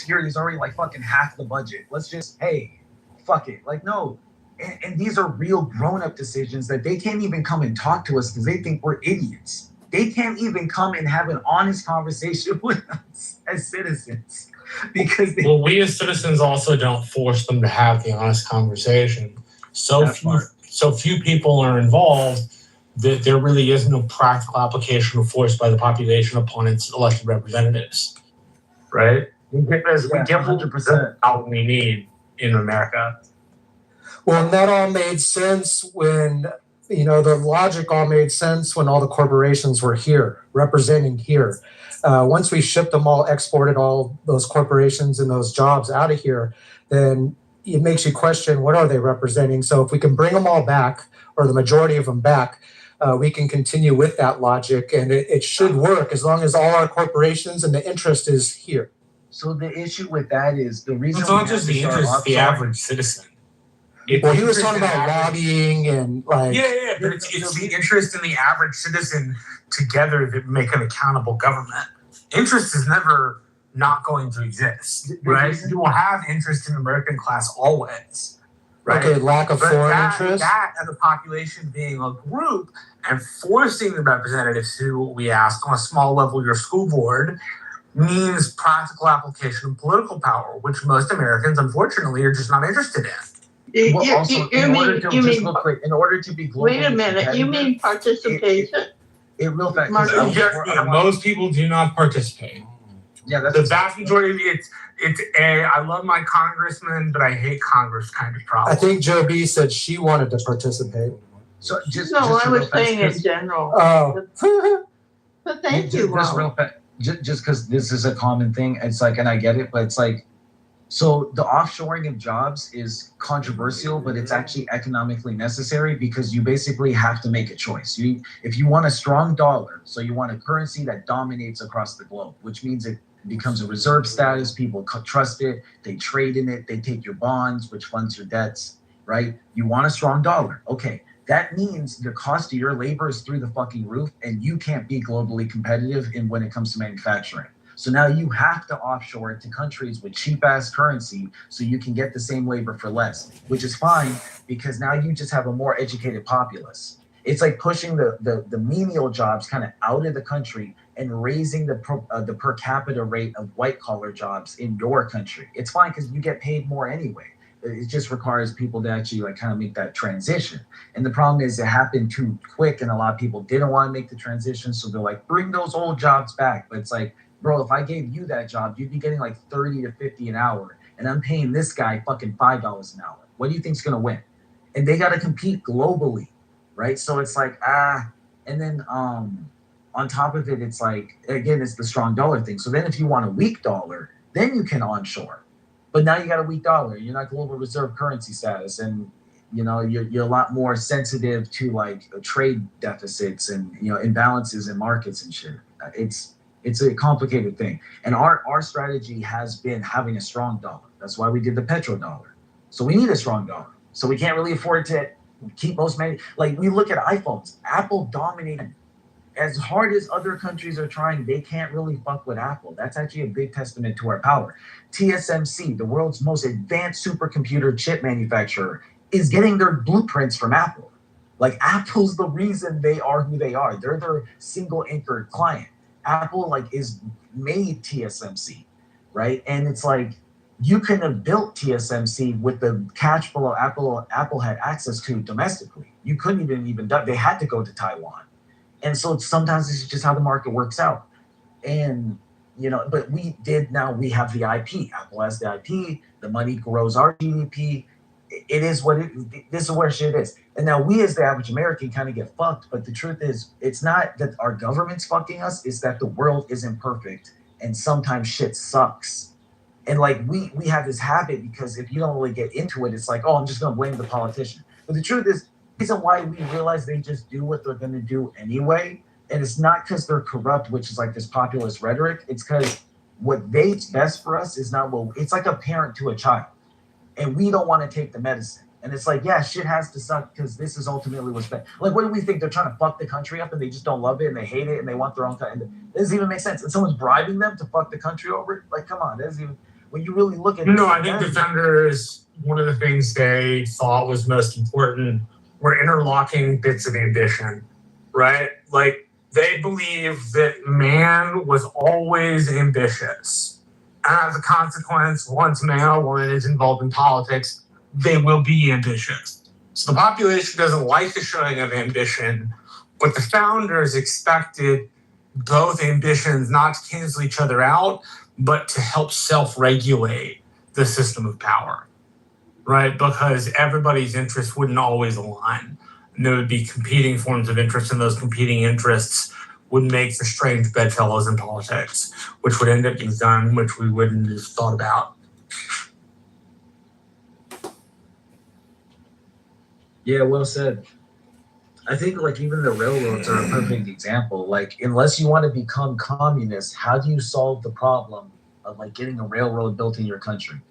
year there's already like fucking half the budget. Let's just, hey, fuck it. Like, no. And these are real grown-up decisions that they can't even come and talk to us because they think we're idiots. They can't even come and have an honest conversation with us as citizens because they. Well, we as citizens also don't force them to have the honest conversation. So few people are involved that there really is no practical application forced by the population upon its elected representatives. Right? We get 100% out we need in America. Well, and that all made sense when, the logic all made sense when all the corporations were here, representing here. Once we shipped them all, exported all those corporations and those jobs out of here, then it makes you question, what are they representing? So if we can bring them all back, or the majority of them back, we can continue with that logic, and it should work as long as all our corporations and the interest is here. So the issue with that is the reason it's not just the interest of the average citizen. He was talking about lobbying and like... Yeah, but it's the interest in the average citizen together that make an accountable government. Interest is never not going to exist, right? You will have interest in the American class always, right? Okay, lack of foreign interest? That and the population being a group and forcing the representatives to do what we ask on a small level, your school board, means practical application of political power, which most Americans, unfortunately, are just not interested in. In order to be global. Wait a minute, you mean participation? Most people do not participate. Yeah, that's the vast majority of it's I love my congressman, but I hate Congress kind of problem. I think Joe B said she wanted to participate. So I was saying in general. Oh. But thank you, just because this is a common thing, it's like, and I get it, but it's like, so the offshoring of jobs is controversial, but it's actually economically necessary because you basically have to make a choice. If you want a strong dollar, so you want a currency that dominates across the globe, which means it becomes a reserve status, people trust it, they trade in it, they take your bonds, which funds your debts, right? You want a strong dollar. Okay, that means the cost of your labor is through the fucking roof and you can't be globally competitive when it comes to manufacturing. So now you have to offshore it to countries with cheap ass currency so you can get the same labor for less, which is fine because now you just have a more educated populace. It's like pushing the menial jobs kind of out of the country and raising the per capita rate of white collar jobs in your country. It's fine because you get paid more anyway. It just requires people to actually like kind of make that transition. And the problem is it happened too quick and a lot of people didn't want to make the transition. So they're like, bring those old jobs back. But it's like, bro, if I gave you that job, you'd be getting like 30 to 50 an hour. And I'm paying this guy fucking $5 an hour. What do you think's going to win? And they got to compete globally, right? So it's like, and then on top of it, it's like, again, it's the strong dollar thing. So then if you want a weak dollar, then you can onshore. But now you got a weak dollar. You're not global reserve currency status. And, you're a lot more sensitive to like trade deficits and, imbalances in markets and shit. It's a complicated thing. And our strategy has been having a strong dollar. That's why we did the petrodollar. So we need a strong dollar. So we can't really afford to keep most many. Like we look at iPhones. Apple dominated. As hard as other countries are trying, they can't really fuck with Apple. That's actually a big testament to our power. TSMC, the world's most advanced supercomputer chip manufacturer, is getting their blueprints from Apple. Like Apple's the reason they are who they are. They're their single anchored client. Apple is made TSMC, right? And it's like you couldn't have built TSMC with the cash flow Apple had access to domestically. You couldn't even they had to go to Taiwan. And so sometimes this is just how the market works out. And but we have the IP. Apple has the IP, the money grows our GDP. It is what this is where shit is. And now we as the average American kind of get fucked, but the truth is it's not that our government's fucking us, it's that the world isn't perfect and sometimes shit sucks. And we have this habit because if you don't really get into it, it's like, oh, I'm just gonna blame the politician. But the truth is, the reason why we realize they just do what they're gonna do anyway, and it's not because they're corrupt, which is like this populist rhetoric, it's because what they's best for us is not it's like a parent to a child. And we don't want to take the medicine. And it's like, yeah, shit has to suck because this is ultimately what's best. Like, what do we think? They're trying to fuck the country up and they just don't love it and they hate it and they want their own kind. It doesn't even make sense. And someone's bribing them to fuck the country over it. Like, come on. when you really look at No, this, I think defenders, one of the things they thought was most important were interlocking bits of ambition, right? Like they believe that man was always ambitious. And as a consequence, once man or woman is involved in politics, they will be ambitious. So the population doesn't like the showing of ambition, but the founders expected both ambitions not to cancel each other out, but to help self-regulate the system of power, right? Because everybody's interests wouldn't always align. And there would be competing forms of interest, and those competing interests would make for strange bedfellows in politics, which would end up being done, which we wouldn't have thought about. Yeah, well said. I think like even the railroads are a perfect example. Like unless you want to become communist, how do you solve the problem of like getting a railroad built in your country?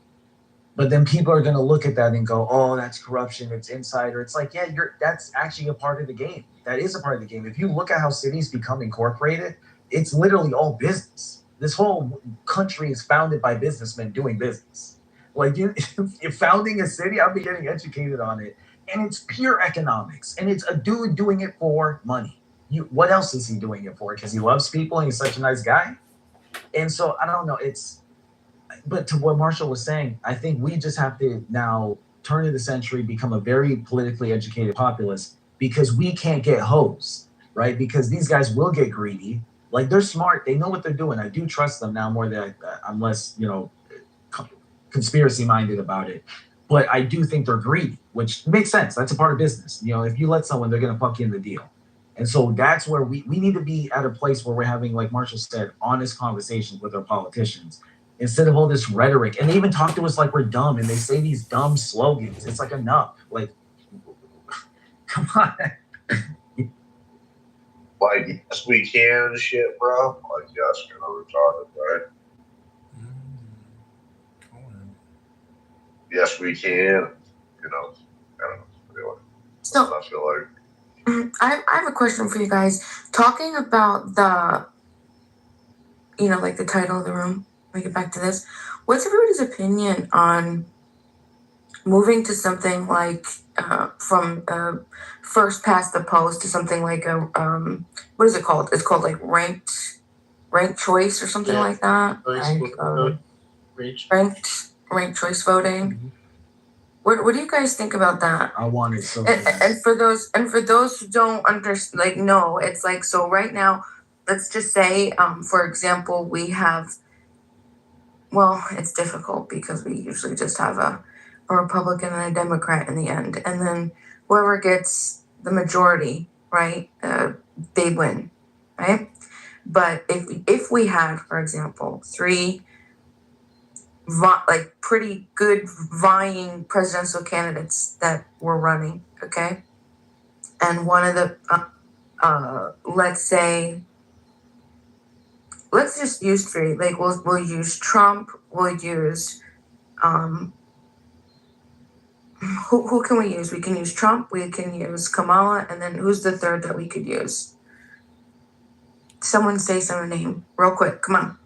But then people are going to look at that and go, "Oh, that's corruption. It's insider." It's like, yeah, that's actually a part of the game. That is a part of the game. If you look at how cities become incorporated, it's literally all business. This whole country is founded by businessmen doing business. Like you're founding a city, I've been getting educated on it. And it's pure economics. And it's a dude doing it for money. What else is he doing it for? Because he loves people and he's such a nice guy. And so I don't know. But to what Marshall was saying, I think we just have to now turn of the century, become a very politically educated populace because we can't get hosed, right? Because these guys will get greedy. Like they're smart. They know what they're doing. I do trust them now more than I'm less, conspiracy minded about it. But I do think they're greedy, which makes sense. That's a part of business. If you let someone, they're going to fuck you in the deal. And so that's where we need to be at a place where we're having, like Marshall said, honest conversations with our politicians instead of all this rhetoric. And they even talk to us like we're dumb and they say these dumb slogans. It's like enough. Like, come on. Like, yes, we can and shit, bro. Like, yes, you're retarded, right? Yes, we can. I don't know. Anyway, So I feel like I have a question for you guys. Talking about the, like the title of the room. We get back to this. What's everybody's opinion on moving to something like from first past the post to something like a what is it called? It's called like ranked choice or something like that. Ranked choice voting. Mm-hmm. What do you guys think about that? I want it so and for those who don't understand, like, no, it's like, so right now, let's just say, for example, we have, well, it's difficult because we usually just have a Republican and a Democrat in the end, and then whoever gets the majority, right, they win, right? But if we had, for example, three pretty good vying presidential candidates that were running, okay? And one of the, let's just use three. Like we'll use Trump. We'll use, who can we use? We can use Trump. We can use Kamala, and then who's the third that we could use? Someone say some name real quick. Come on.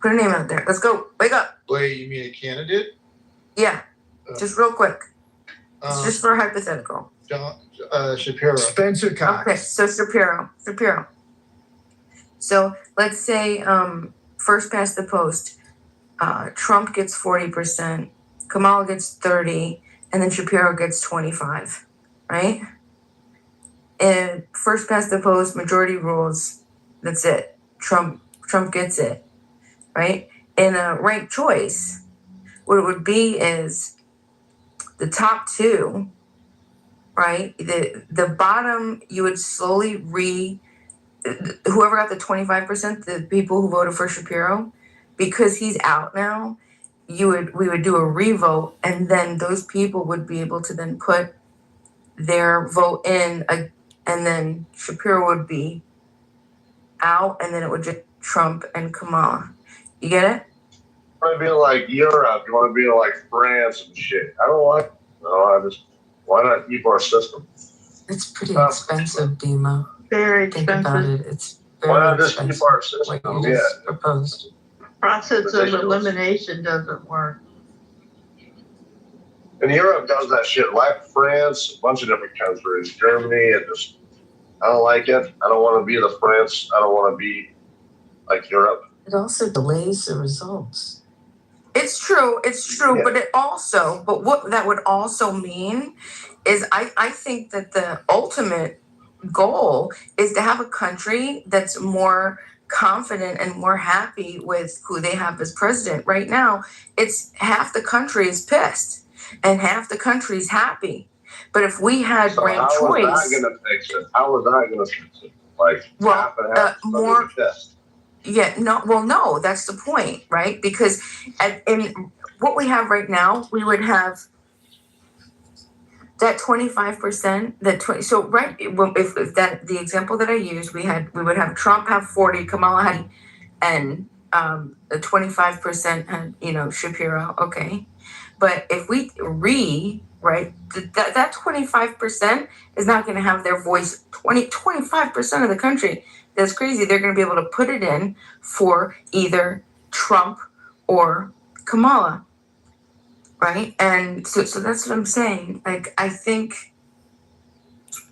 Put a name out there. Let's go. Wake up. Wait, you mean a candidate? Yeah. Just real quick. It's just for a hypothetical. Shapiro. Spencer Cox. Okay, so Shapiro. So let's say first past the post, Trump gets 40%, Kamala gets 30%, and then Shapiro gets 25%, right? And first past the post, majority rules, that's it. Trump gets it. Right? In a ranked choice, what it would be is the top two, right? The bottom, you would slowly whoever got the 25%, the people who voted for Shapiro, because he's out now, we would do a revote, and then those people would be able to then put their vote in, and then Shapiro would be out, and then it would just Trump and Kamala. You get it? you want to be like Europe, you want to be like France and shit. I don't like, why not keep our system? It's pretty expensive, Dima. Very Think about expensive. it. It's Why very not just keep expensive. our system? What you just proposed. Process of Ridiculous. elimination doesn't work. And Europe does that shit. Like France, a bunch of different countries. Germany, I don't like it. I don't want to be the France. I don't want to be like Europe. It also delays the results. It's true, Yeah. but what that would also mean is I think that the ultimate goal is to have a country that's more confident and more happy with who they have as president. Right now, it's half the country is pissed and half the country's happy. But if we had So ranked how is choice, that going to fix it? How is that going to fix it? Like Well, half and half. more- Test. no, that's the point, right? Because in what we have right now, we would have that 25%, so right, if that the example that I used, we would have Trump have 40, Kamala had, and the 25% had, Shapiro, okay. But if we right, that 25% is not going to have their voice. 25% of the country, that's crazy. They're going to be able to put it in for either Trump or Kamala, right? And so that's what I'm saying. Like, I think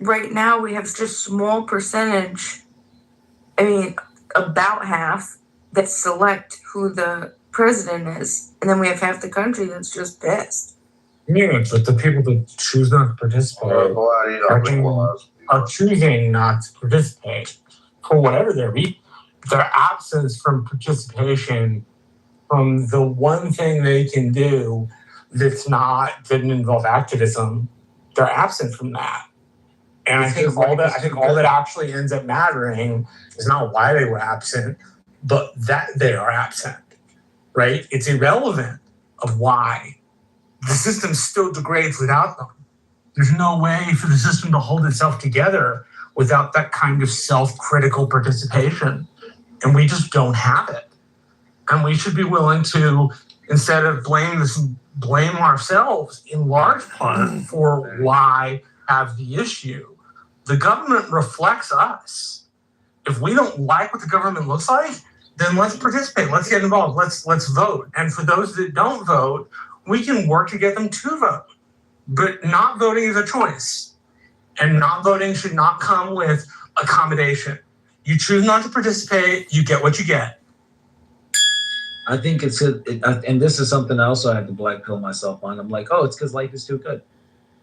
right now we have just small percentage, about half, that select who the president is, and then we have half the country that's just pissed. Yeah, but the people that choose not to participate are choosing not to participate for whatever their reason. Their absence from participation from the one thing they can do didn't involve activism, they're absent from that. And I think all that actually ends up mattering is not why they were absent, but that they are absent, right? It's irrelevant of why. The system still degrades without them. There's no way for the system to hold itself together without that kind of self-critical participation. And we just don't have it. And we should be willing to, instead of blame ourselves in large part for why have the issue. The government reflects us. If we don't like what the government looks like, then let's participate. Let's get involved. Let's vote. And for those that don't vote, we can work to get them to vote. But not voting is a choice. And not voting should not come with accommodation. You choose not to participate, you get what you get. I think and this is something I also had to black pill myself on. I'm like, oh, it's because life is too good.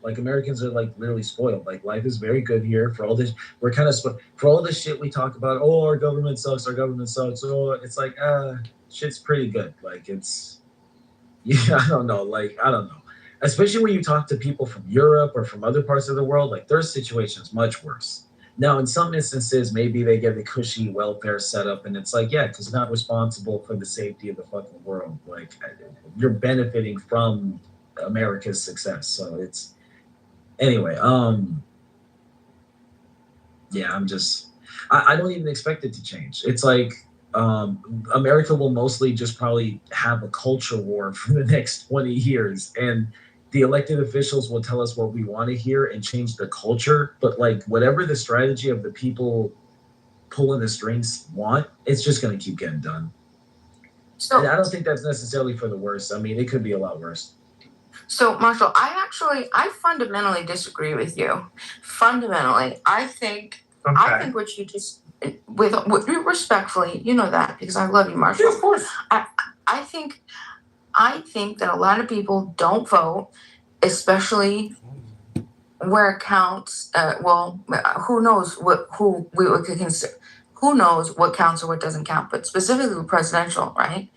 Like, Americans are like literally spoiled. Like, life is very good here for all this. We're kind of for all this shit we talk about. Oh, our government sucks. Oh, it's like, shit's pretty good. Like, it's, yeah, I don't know. Especially when you talk to people from Europe or from other parts of the world, like, their situation's much worse. Now, in some instances, maybe they get a cushy welfare setup, and it's like, yeah, because you're not responsible for the safety of the fucking world. Like, you're benefiting from America's success. So it's, anyway, yeah, I don't even expect it to change. It's like, America will mostly just probably have a culture war for the next 20 years. And the elected officials will tell us what we want to hear and change the culture. But like, whatever the strategy of the people pulling the strings want, it's just going to keep getting done. So, and I don't think that's necessarily for the worse. I mean, it could be a lot worse. So, Marshall, I fundamentally disagree with you. Fundamentally, I think what you just, with respectfully, you know that, because I love you, Marshall. Yeah, of course. I think that a lot of people don't vote, especially where it counts. Who knows who we would consider? Who knows what counts or what doesn't count? But specifically with presidential, right?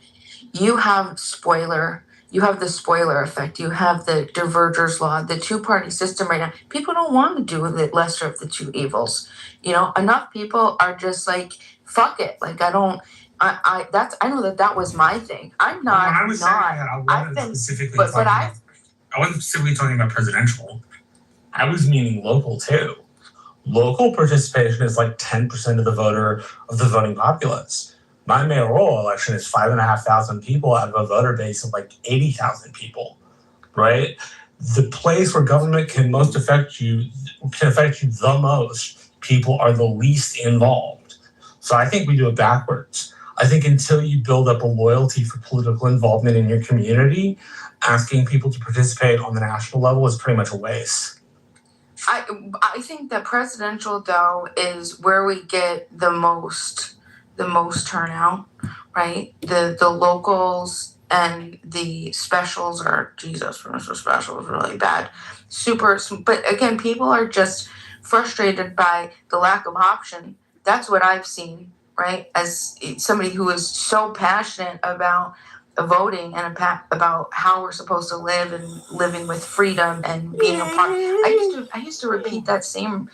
You have the spoiler effect. You have the divergers law, the two-party system right now. People don't want to do the lesser of the two evils. Enough people are just like, fuck it. Like, I know that was my thing. I'm not. When I was saying that, I wasn't specifically talking about presidential. I was meaning local too. Local participation is like 10% of the voting populace. My mayoral election is 5,500 people out of a voter base of like 80,000 people, right? The place where government can affect you the most, people are the least involved. So I think we do it backwards. I think until you build up a loyalty for political involvement in your community, asking people to participate on the national level is pretty much a waste. I think that presidential though is where we get the most turnout, right? The locals and the specials are Jesus. Mr. Special is really bad. But again, people are just frustrated by the lack of option. That's what I've seen, right? As somebody who is so passionate about voting and about how we're supposed to live and living with freedom and being a part. I used to repeat those same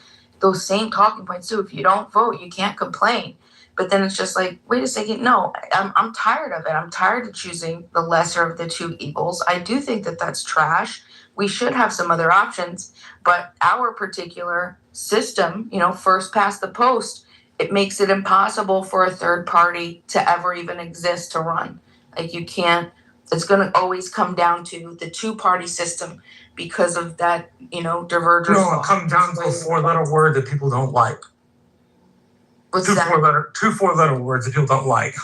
talking points too. If you don't vote, you can't complain. But then it's just like, wait a second, no, I'm tired of it. I'm tired of choosing the lesser of the two evils. I do think that that's trash. We should have some other options, but our particular system, first past the post, it makes it impossible for a third party to ever even exist to run. Like you can't, it's going to always come down to the two-party system because of that, divergence. No, it comes down to a four-letter word that people don't like. What's Two that? four-letter words that people don't like.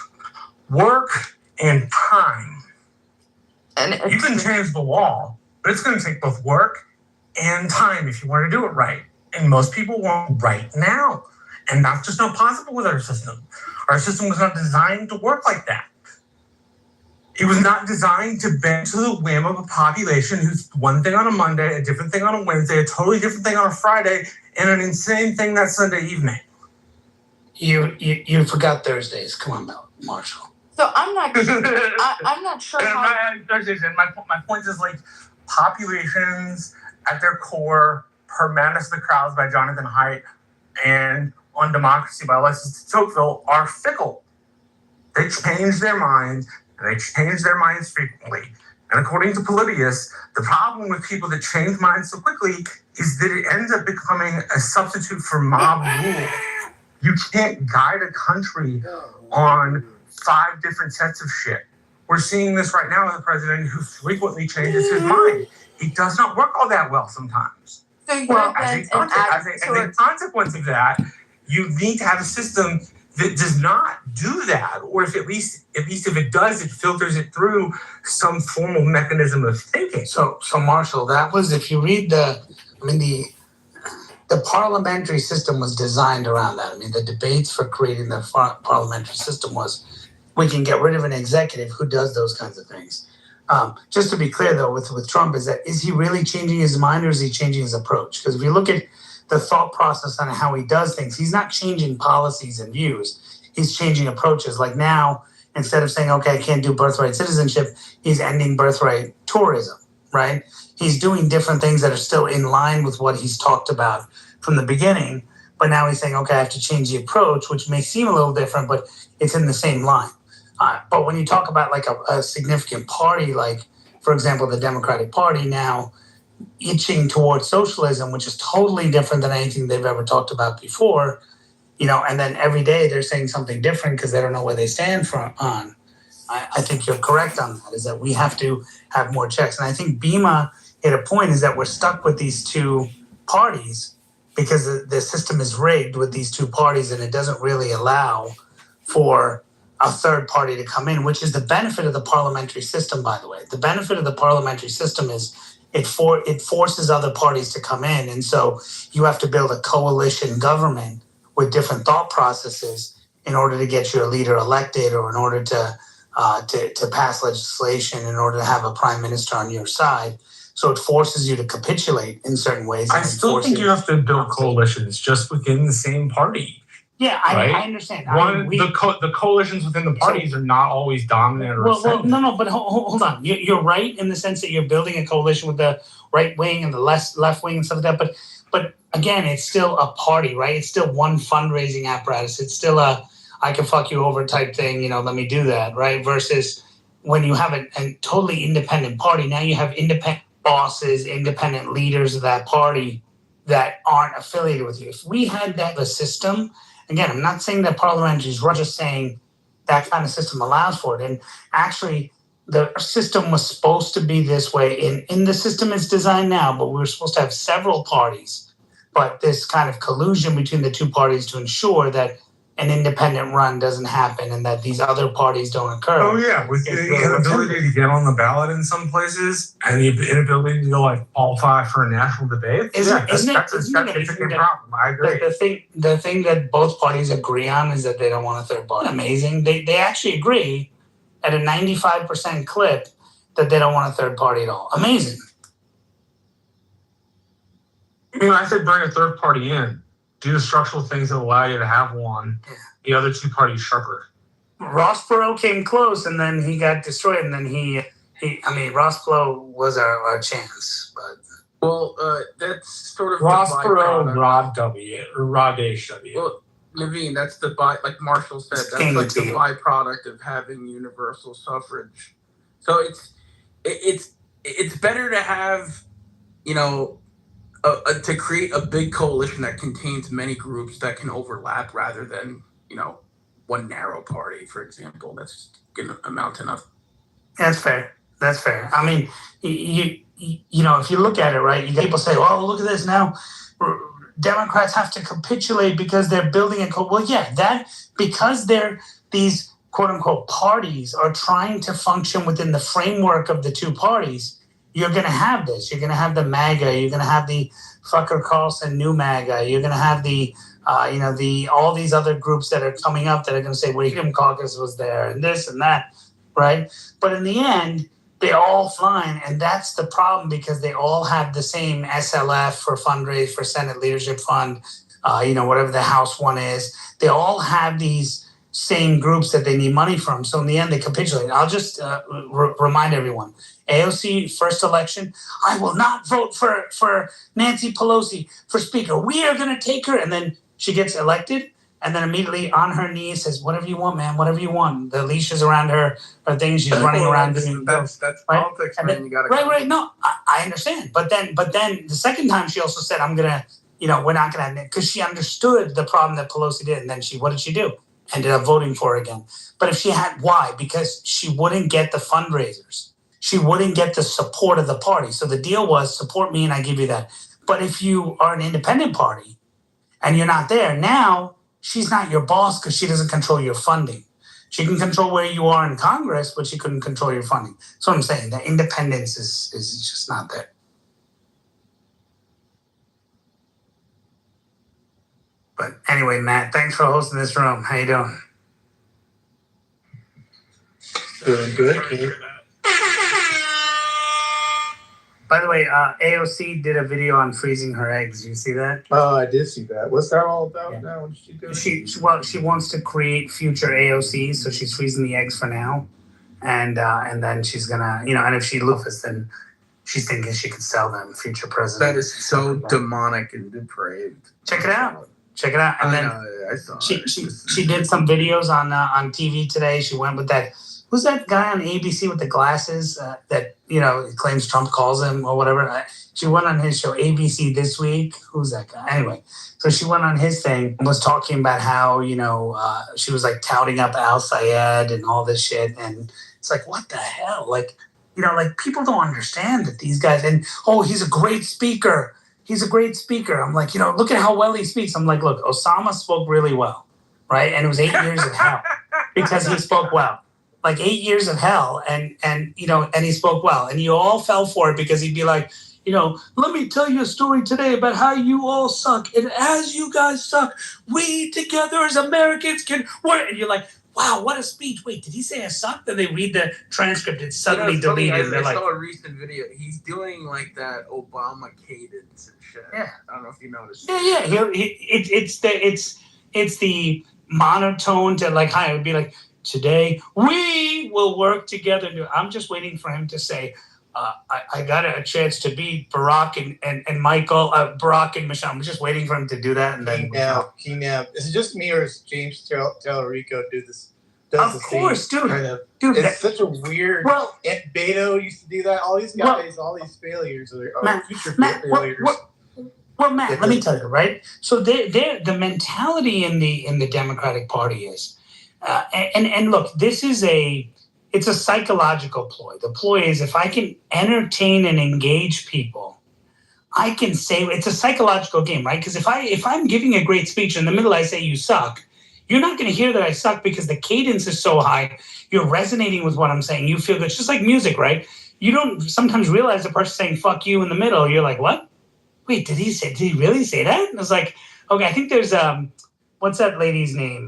Work and time. And You can change the law, but it's going to take both work and time if you want to do it right. And most people want right now. And that's just not possible with our system. Our system was not designed to work like that. It was not designed to bend to the whim of a population who's one thing on a Monday, a different thing on a Wednesday, a totally different thing on a Friday, and an insane thing that Sunday evening. You forgot Thursdays. Come on, Marshall. so I'm not sure how. My point is like populations at their core, per Madness of the Crowds by Jonathan Haidt and On Democracy by Alexis de Tocqueville are fickle. They change their minds, and they change their minds frequently. And according to Polybius, the problem with people that change minds so quickly is that it ends up becoming a substitute for mob rule. You can't guide a country on 5 different sets of shit. We're seeing this right now with a president who frequently changes his mind. It does not work all that well sometimes. So you Well, then as a consequence of that, you need to have a system that does not do that, or if at least if it does, it filters it through some formal mechanism of thinking. So Marshall, that was, if you read the parliamentary system was designed around that. I mean, the debates for creating the parliamentary system was, we can get rid of an executive who does those kinds of things. Just to be clear, though, with Trump, is he really changing his mind or is he changing his approach? Because if you look at the thought process on how he does things, he's not changing policies and views. He's changing approaches. Like now, instead of saying, okay, I can't do birthright citizenship, he's ending birthright tourism, right? He's doing different things that are still in line with what he's talked about from the beginning. But now he's saying, okay, I have to change the approach, which may seem a little different, but it's in the same line. But when you talk about like a significant party, like, for example, the Democratic Party now itching towards socialism, which is totally different than anything they've ever talked about before, and then every day they're saying something different because they don't know where they stand on. I think you're correct on that, is that we have to have more checks. And I think Bima hit a point, is that we're stuck with these two parties because the system is rigged with these two parties, and it doesn't really allow for a third party to come in, which is the benefit of the parliamentary system, by the way. The benefit of the parliamentary system is it forces other parties to come in. And so you have to build a coalition government with different thought processes in order to get your leader elected, or in order to pass legislation, in order to have a prime minister on your side. So it forces you to capitulate in certain ways. I still think you have to build coalitions just within the same party. Yeah, right? I understand. The coalitions within the parties are not always dominant or well, no, but hold on. You're right in the sense that you're building a coalition with the right wing and the left wing and stuff like that. But again, it's still a party, right? It's still one fundraising apparatus. It's still a I can fuck you over type thing. Let me do that, right? Versus when you have a totally independent party, now you have independent bosses, independent leaders of that party that aren't affiliated with you. If we had the system. Again, I'm not saying that parliamentary is right, just saying that kind of system allows for it. And actually, the system was supposed to be this way. In the system it's designed now, but we were supposed to have several parties. But this kind of collusion between the two parties to ensure that an independent run doesn't happen and that these other parties don't occur. Oh yeah, with the inability to get on the ballot in some places and the inability to like qualify for a national debate. That's a significant problem. I agree. The thing that both parties agree on is that they don't want a third party. Amazing. They actually agree at a 95% clip that they don't want a third party at all. Amazing. I mean, I said bring a third party in. Do the structural things that allow you to have one. Yeah. The other two parties sharper. Ross Perot came close, and then he got destroyed. And then Ross Perot was our chance, but that's sort of Ross Perot, Rod H.W. Well, Naveen, that's like Marshall said, that's like the byproduct of having universal suffrage. So it's better to have, to create a big coalition that contains many groups that can overlap rather than, one narrow party, for example. That's going to amount to nothing. That's fair. I mean, if you look at it, right, you get people say, oh, look at this now. Democrats have to capitulate because they're building well, yeah, because these quote unquote parties are trying to function within the framework of the two parties. You're going to have this. You're going to have the MAGA. You're going to have the Fucker Carlson new MAGA. You're going to have the all these other groups that are coming up that are going to say, well, Freedom Caucus was there and this and that, right? But in the end, they're all fine, and that's the problem because they all have the same SLF for fundraise for Senate Leadership Fund, whatever the House one is. They all have these same groups that they need money from. So in the end, they capitulate. I'll just remind everyone, AOC first election, I will not vote for Nancy Pelosi for Speaker. We are going to take her. And then she gets elected. And then immediately on her knees says, whatever you want, man, whatever you want. The leashes around her are things she's running around doing. That's politics, right? Man. You got to right. No, I understand. But then the second time she also said, I'm going to, we're not going to, because she understood the problem that Pelosi did. And then what did she do? Ended up voting for her again. But if she had, why? Because she wouldn't get the fundraisers. She wouldn't get the support of the party. So the deal was support me and I give you that. But if you are an independent party and you're not there, now she's not your boss because she doesn't control your funding. She can control where you are in Congress, but she couldn't control your funding. That's what I'm saying. The independence is just not there. But anyway, Matt, thanks for hosting this room. How you doing? Doing good. By the way, AOC did a video on freezing her eggs. Did you see that? Oh, I did see that. What's that all about now? What did she do? She wants to create future AOCs, so she's freezing the eggs for now, and then she's gonna, and if she loses, then she's thinking she could sell them future president. That is so demonic and depraved. Check it out. And then I saw she did some videos on TV today. She went with that. Who's that guy on ABC with the glasses that claims Trump calls him or whatever? She went on his show ABC This Week. Who's that guy? Anyway, so she went on his thing and was talking about how she was like touting up Al Sayed and all this shit, and it's like, what the hell? Like people don't understand that these guys, and he's a great speaker. He's a great speaker. I'm like, look at how well he speaks. I'm like, look, Osama spoke really well, right? And it was 8 years of hell because he spoke well. Like 8 years of hell, and he spoke well, and you all fell for it because he'd be like, let me tell you a story today about how you all suck, and as you guys suck, we together as Americans can work. And you're like, wow, what a speech! Wait, did he say I suck? Then they read the transcript; it's suddenly deleted. I saw a recent video. He's doing like that Obama cadence and shit. Yeah, I don't know if you noticed. Yeah. It's the monotone to like high. It would be like, today we will work together. I'm just waiting for him to say, I got a chance to beat Barack and Michael, Barack and Michelle. I'm just waiting for him to do that. And then is it just me or is James Tallarico do this? Of course, dude. Dude, it's such a weird. Well, Beto used to do that. All these guys, all these failures are future failures. Well, Matt, let me tell you, right? So the mentality in the Democratic Party is. And look, it's a psychological ploy. The ploy is if I can entertain and engage people, I can say it's a psychological game, right? Because if I'm giving a great speech in the middle, I say you suck. you're not going to hear that I suck because the cadence is so high. You're resonating with what I'm saying. You feel good. It's just like music, right? You don't sometimes realize the person saying "fuck you" in the middle. You're like, what? Wait, did he really say that? And it's like, okay, I think there's what's that lady's name?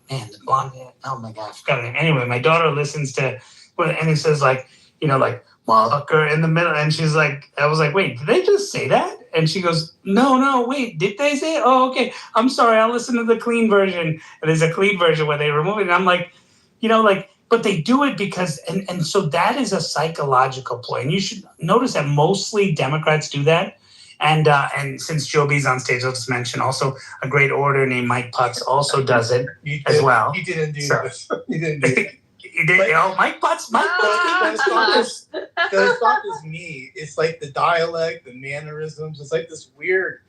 Man, the blonde hair. Oh my god, I forgot her name. Anyway, my daughter listens to, and it says like, like motherfucker in the middle, and she's like, I was like, wait, did they just say that? And she goes, no, wait, did they say it? Oh, okay, I'm sorry, I'll listen to the clean version. And there's a clean version where they remove it, and I'm like, but they do it because, and so that is a psychological ploy, and you should notice that mostly Democrats do that. And since Joby's on stage, I'll just mention also a great orator named Mike Putz also does it as well. He didn't do So- this. He didn't do it. He did, Mike Putz. But it's not just me. It's like the dialect, the mannerisms. It's like this weird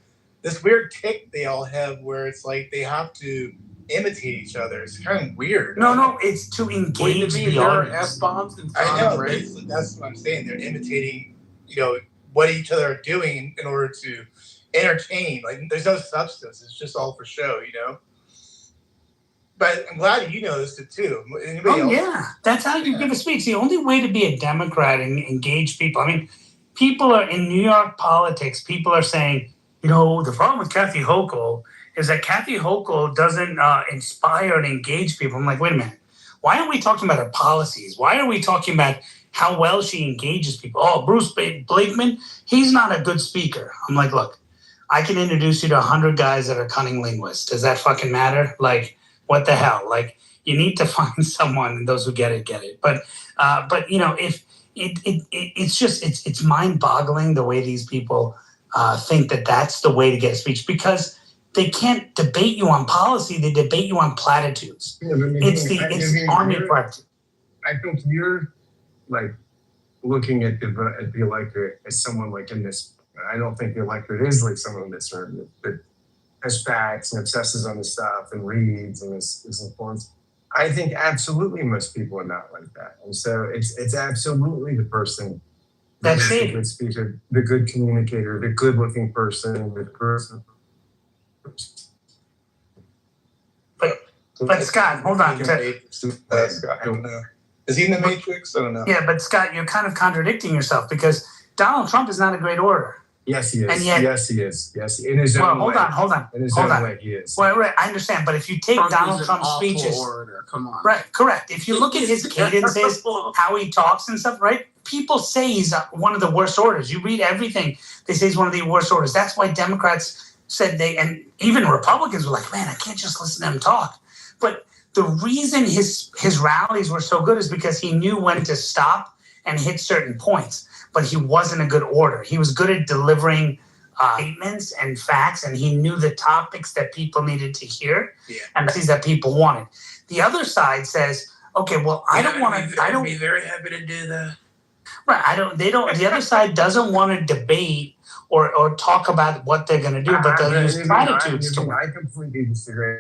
tick they all have where it's like they have to imitate each other. It's kind of weird. No, it's to engage the there are audience. F-bombs and I know. songs, right? That's what I'm saying. They're imitating, what each other are doing in order to entertain. Like there's no substance. It's just all for show, But I'm glad you noticed it too. Anybody else? Yeah, that's how you give a speech. The only way to be a Democrat and engage people. I mean, people are in New York politics. People are saying, the problem with Kathy Hochul is that Kathy Hochul doesn't inspire and engage people. I'm like, wait a minute. Why aren't we talking about her policies? Why are we talking about how well she engages people? Oh, Bruce Blakeman, he's not a good speaker. I'm like, look, I can introduce you to 100 guys that are cunning linguists. Does that fucking matter? Like, what the hell? Like, you need to find someone, and those who get it. But if it's mind-boggling the way these people think that that's the way to get a speech, because they can't debate you on policy. They debate you on platitudes. Yeah, but It's army platitude. I think you're like looking at the electorate as someone like in this. I don't think the electorate is like someone in this room that has facts and obsesses on this stuff and reads and is informed. I think absolutely most people are not like that, and so it's absolutely the person That's the it. good speaker, the good communicator, the good-looking person, the person. But Scott, hold on. Scott, I don't know. Is he in the Matrix? I don't know. Yeah, but Scott, you're kind of contradicting yourself because Donald Trump is not a great orator. Yes, he is. And yet- Yes, he is. Yes, in his own way. Hold on. In his hold own on. way, he is. Well, right, I understand, but if you take Donald is an Trump's awful speeches, orator. Come on. right, correct. If you look at his cadences, how he talks and stuff, right? People say he's one of the worst orators. You read everything, they say he's one of the worst orators. That's why Democrats said and even Republicans were like, man, I can't just listen to him talk. But the reason his rallies were so good is because he knew when to stop and hit certain points, but he wasn't a good orator. He was good at delivering statements and facts, and he knew the topics that people needed to hear and the things that people wanted. The other side says, okay, well, I don't want to. I don't be very happy to do that. Right. The other side doesn't want to debate or talk about what they're going to do, but they'll use platitudes to win. I completely disagree.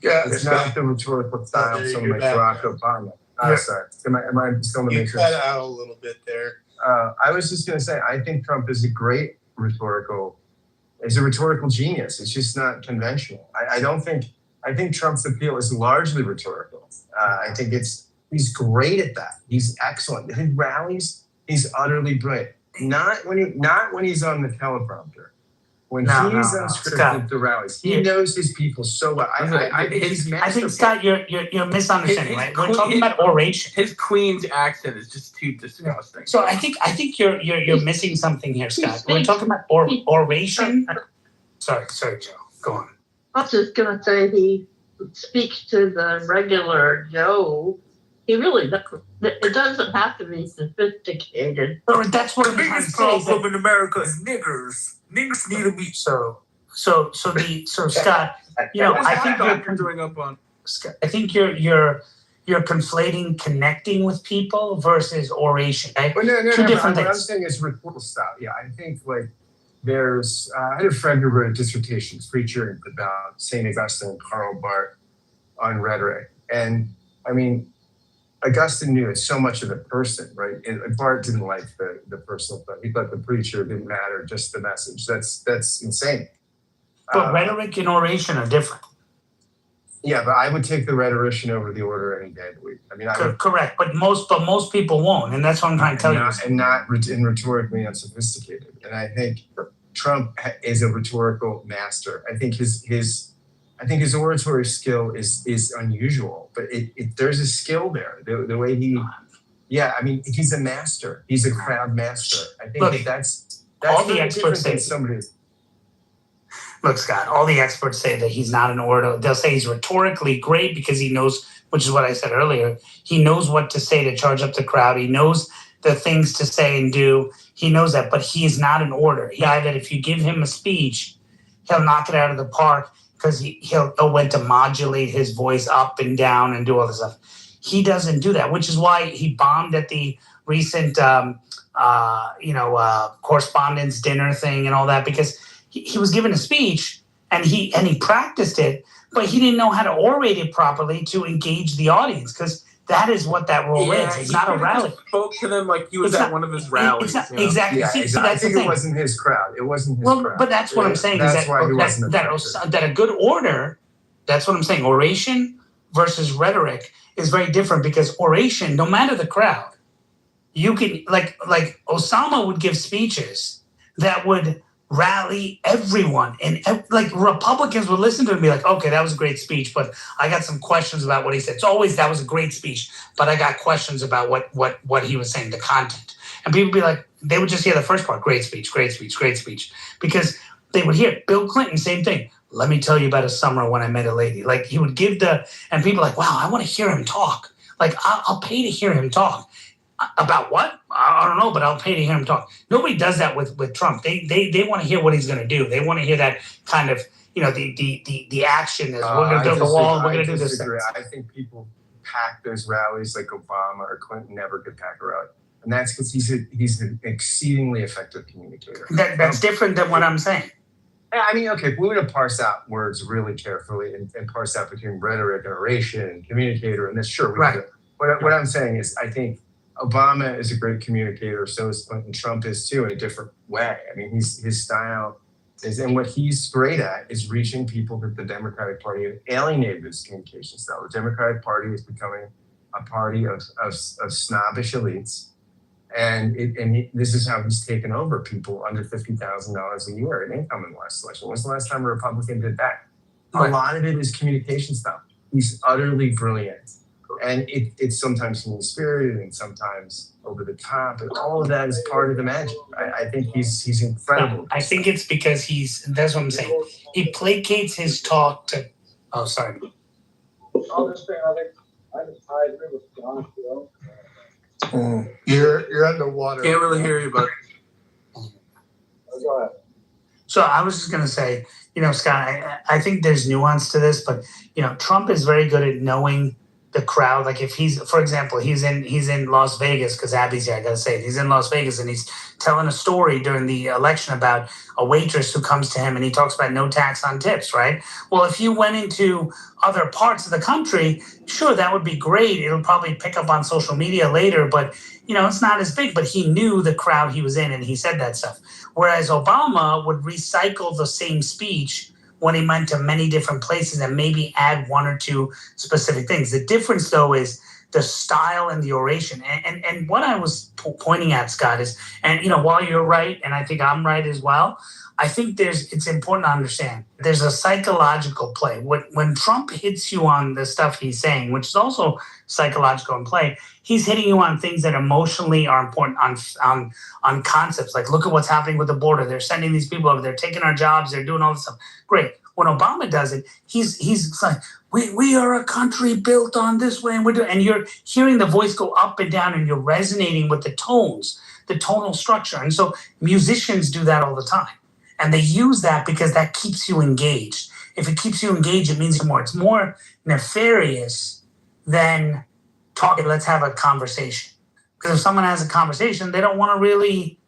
Yeah, It's not the rhetorical style of someone like Barack Obama. Sorry. Am I still in the You matrix? cut out a little bit there. I was just going to say, I think Trump is a great rhetorical genius. It's just not conventional. I think Trump's appeal is largely rhetorical. I think he's great at that. He's excellent. His rallies, he's utterly brilliant. Not when he's on the teleprompter. When he's on script at the rallies, he knows his people so well. I think Scott, you're misunderstanding, right? We're talking about oration. His Queen's accent is just too disgusting. So I think you're missing something here, Scott. We're talking about oration. Sorry, Joe. Go on. I was just gonna say he speaks to the regular Joe. He really doesn't. It doesn't have to be sophisticated. Or that's what I'm trying to say. is that- in America is niggers. Niggers need to be. So Scott, I think I think you're conflating connecting with people versus oration. Okay? Well, no, Two different what I'm things. saying is rhetorical style. Yeah, I think like there's I had a friend who wrote a dissertation, preacher, about St. Augustine and Karl Barth on rhetoric. And I mean, Augustine knew so much of the person, right? And Barth didn't like the personal thing. He thought the preacher didn't matter, just the message. That's insane. But rhetoric and oration are different. Yeah, but I would take the rhetorician over the order any day of the week. I mean, I would, Correct, but most people won't, and that's what I'm trying to tell you. and not rhetorically unsophisticated. And I think Trump is a rhetorical master. I think his oratory skill is unusual, but there's a skill there. The way he, yeah, I mean, he's a master. He's a crowd master. I think that's all the very experts different say. than somebody. Look, Scott, all the experts say that he's not an orator. They'll say he's rhetorically great because he knows, which is what I said earlier, he knows what to say to charge up the crowd. He knows the things to say and do. He knows that, but he is not an orator. He's a guy that if you give him a speech, he'll knock it out of the park because he'll know when to modulate his voice up and down and do all this stuff. He doesn't do that, which is why he bombed at the recent, correspondence dinner thing and all that, because he was given a speech and he practiced it, but he didn't know how to orate it properly to engage the audience, because that is what that role is. It's not a rally. Spoke to them like he was at one of his rallies. Exactly. Yeah, See, exactly. that's I think the thing. it wasn't his crowd. It wasn't his crowd. But that's what I'm saying. That's why he wasn't that a good order. That's what I'm saying. Oration versus rhetoric is very different, because oration, no matter the crowd, you can like Osama would give speeches that would rally everyone, and like Republicans would listen to it and be like, okay, that was a great speech, but I got some questions about what he said. It's always, that was a great speech, but I got questions about what he was saying, the content. And people would be like, they would just hear the first part, great speech, because they would hear Bill Clinton, same thing. Let me tell you about a summer when I met a lady. Like he would give and people are like, wow, I want to hear him talk. Like I'll pay to hear him talk. About what? I don't know, but I'll pay to hear him talk. Nobody does that with Trump. They want to hear what he's going to do. They want to hear that kind of, the action is we're going to build a wall, we're going to do this. I think people pack those rallies like Obama or Clinton never could pack a rally, and that's because he's an exceedingly effective communicator. That's different than what I'm saying. I mean, okay, if we were to parse out words really carefully and parse out between rhetoric and oration and communicator, and this, sure, we right. could. What I'm saying is, I think Obama is a great communicator, so is Clinton. Trump is too, in a different way. I mean, his style is, and what he's great at is reaching people that the Democratic Party have alienated his communication style. The Democratic Party is becoming a party of snobbish elites, and this is how he's taken over people under $50,000 a year in income in the last election. When's the last time a Republican did that? Right. A lot of it is communication style. He's utterly brilliant. And it's sometimes mean-spirited and sometimes over the top, and all of that is part of the magic. I think he's incredible. I think it's because that's what I'm saying. He placates his talk to. Oh, sorry. I'll just say I agree with John. You're underwater. Can't really hear you, but Go ahead. So I was just gonna say, Scott, I think there's nuance to this, but Trump is very good at knowing the crowd. Like if he's, for example, he's in Las Vegas, because Abby's here, I gotta say it. He's in Las Vegas and he's telling a story during the election about a waitress who comes to him and he talks about no tax on tips, right? Well, if you went into other parts of the country, sure, that would be great. It'll probably pick up on social media later, but it's not as big. But he knew the crowd he was in and he said that stuff. Whereas Obama would recycle the same speech when he went to many different places and maybe add one or two specific things. The difference, though, is the style and the oration. And what I was pointing at, Scott, is, and while you're right, and I think I'm right as well, I think it's important to understand there's a psychological play. When Trump hits you on the stuff he's saying, which is also psychological in play, he's hitting you on things that emotionally are important, on concepts. Like, look at what's happening with the border. They're sending these people over. They're taking our jobs. They're doing all this stuff. Great. When Obama does it, he's like, we are a country built on this way, and you're hearing the voice go up and down, and you're resonating with the tones, the tonal structure. And so musicians do that all the time. And they use that because that keeps you engaged. If it keeps you engaged, it means more. It's more nefarious than talking, let's have a conversation. Because if someone has a conversation, they don't want to really,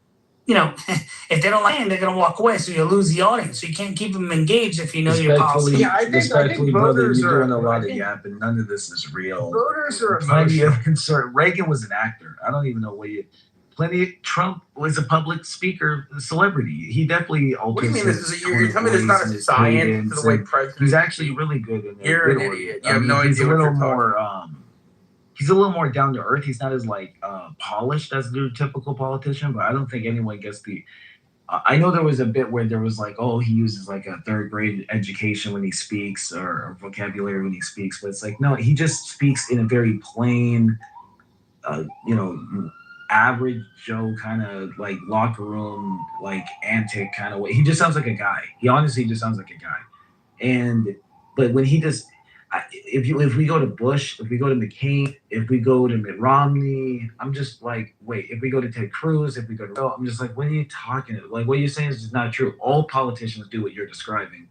if they don't like it, they're going to walk away. So you lose the audience. So you can't keep them engaged if you know your policy. Yeah, I think brother, voters you're doing are- a lot I of think- yapping. None of this is real. Voters are Plenty emotional. of concern. Reagan was an actor. I don't even know what you. Trump was a public speaker, a celebrity. He definitely What do you alters mean? his You're telling me there's not a his science to cadence, the way and presidents he's actually speak? really good in it. You're an idiot. You have no he's idea a what little you're talking more he's a little more down to earth. He's not as like polished as the typical politician, but I don't think anyone gets the I know there was a bit where there was like, oh, he uses like a third grade education when he speaks or vocabulary when he speaks, but it's like, no, he just speaks in a very plain, average Joe kind of like locker room, like antic kind of way. He just sounds like a guy. He honestly just sounds like a guy. But when he just, if we go to Bush, if we go to McCain, if we go to Mitt Romney, I'm just like, wait, if we go to Ted Cruz, if we go to, I'm just like, what are you talking about? Like, what you're saying is just not true. All politicians do what you're describing.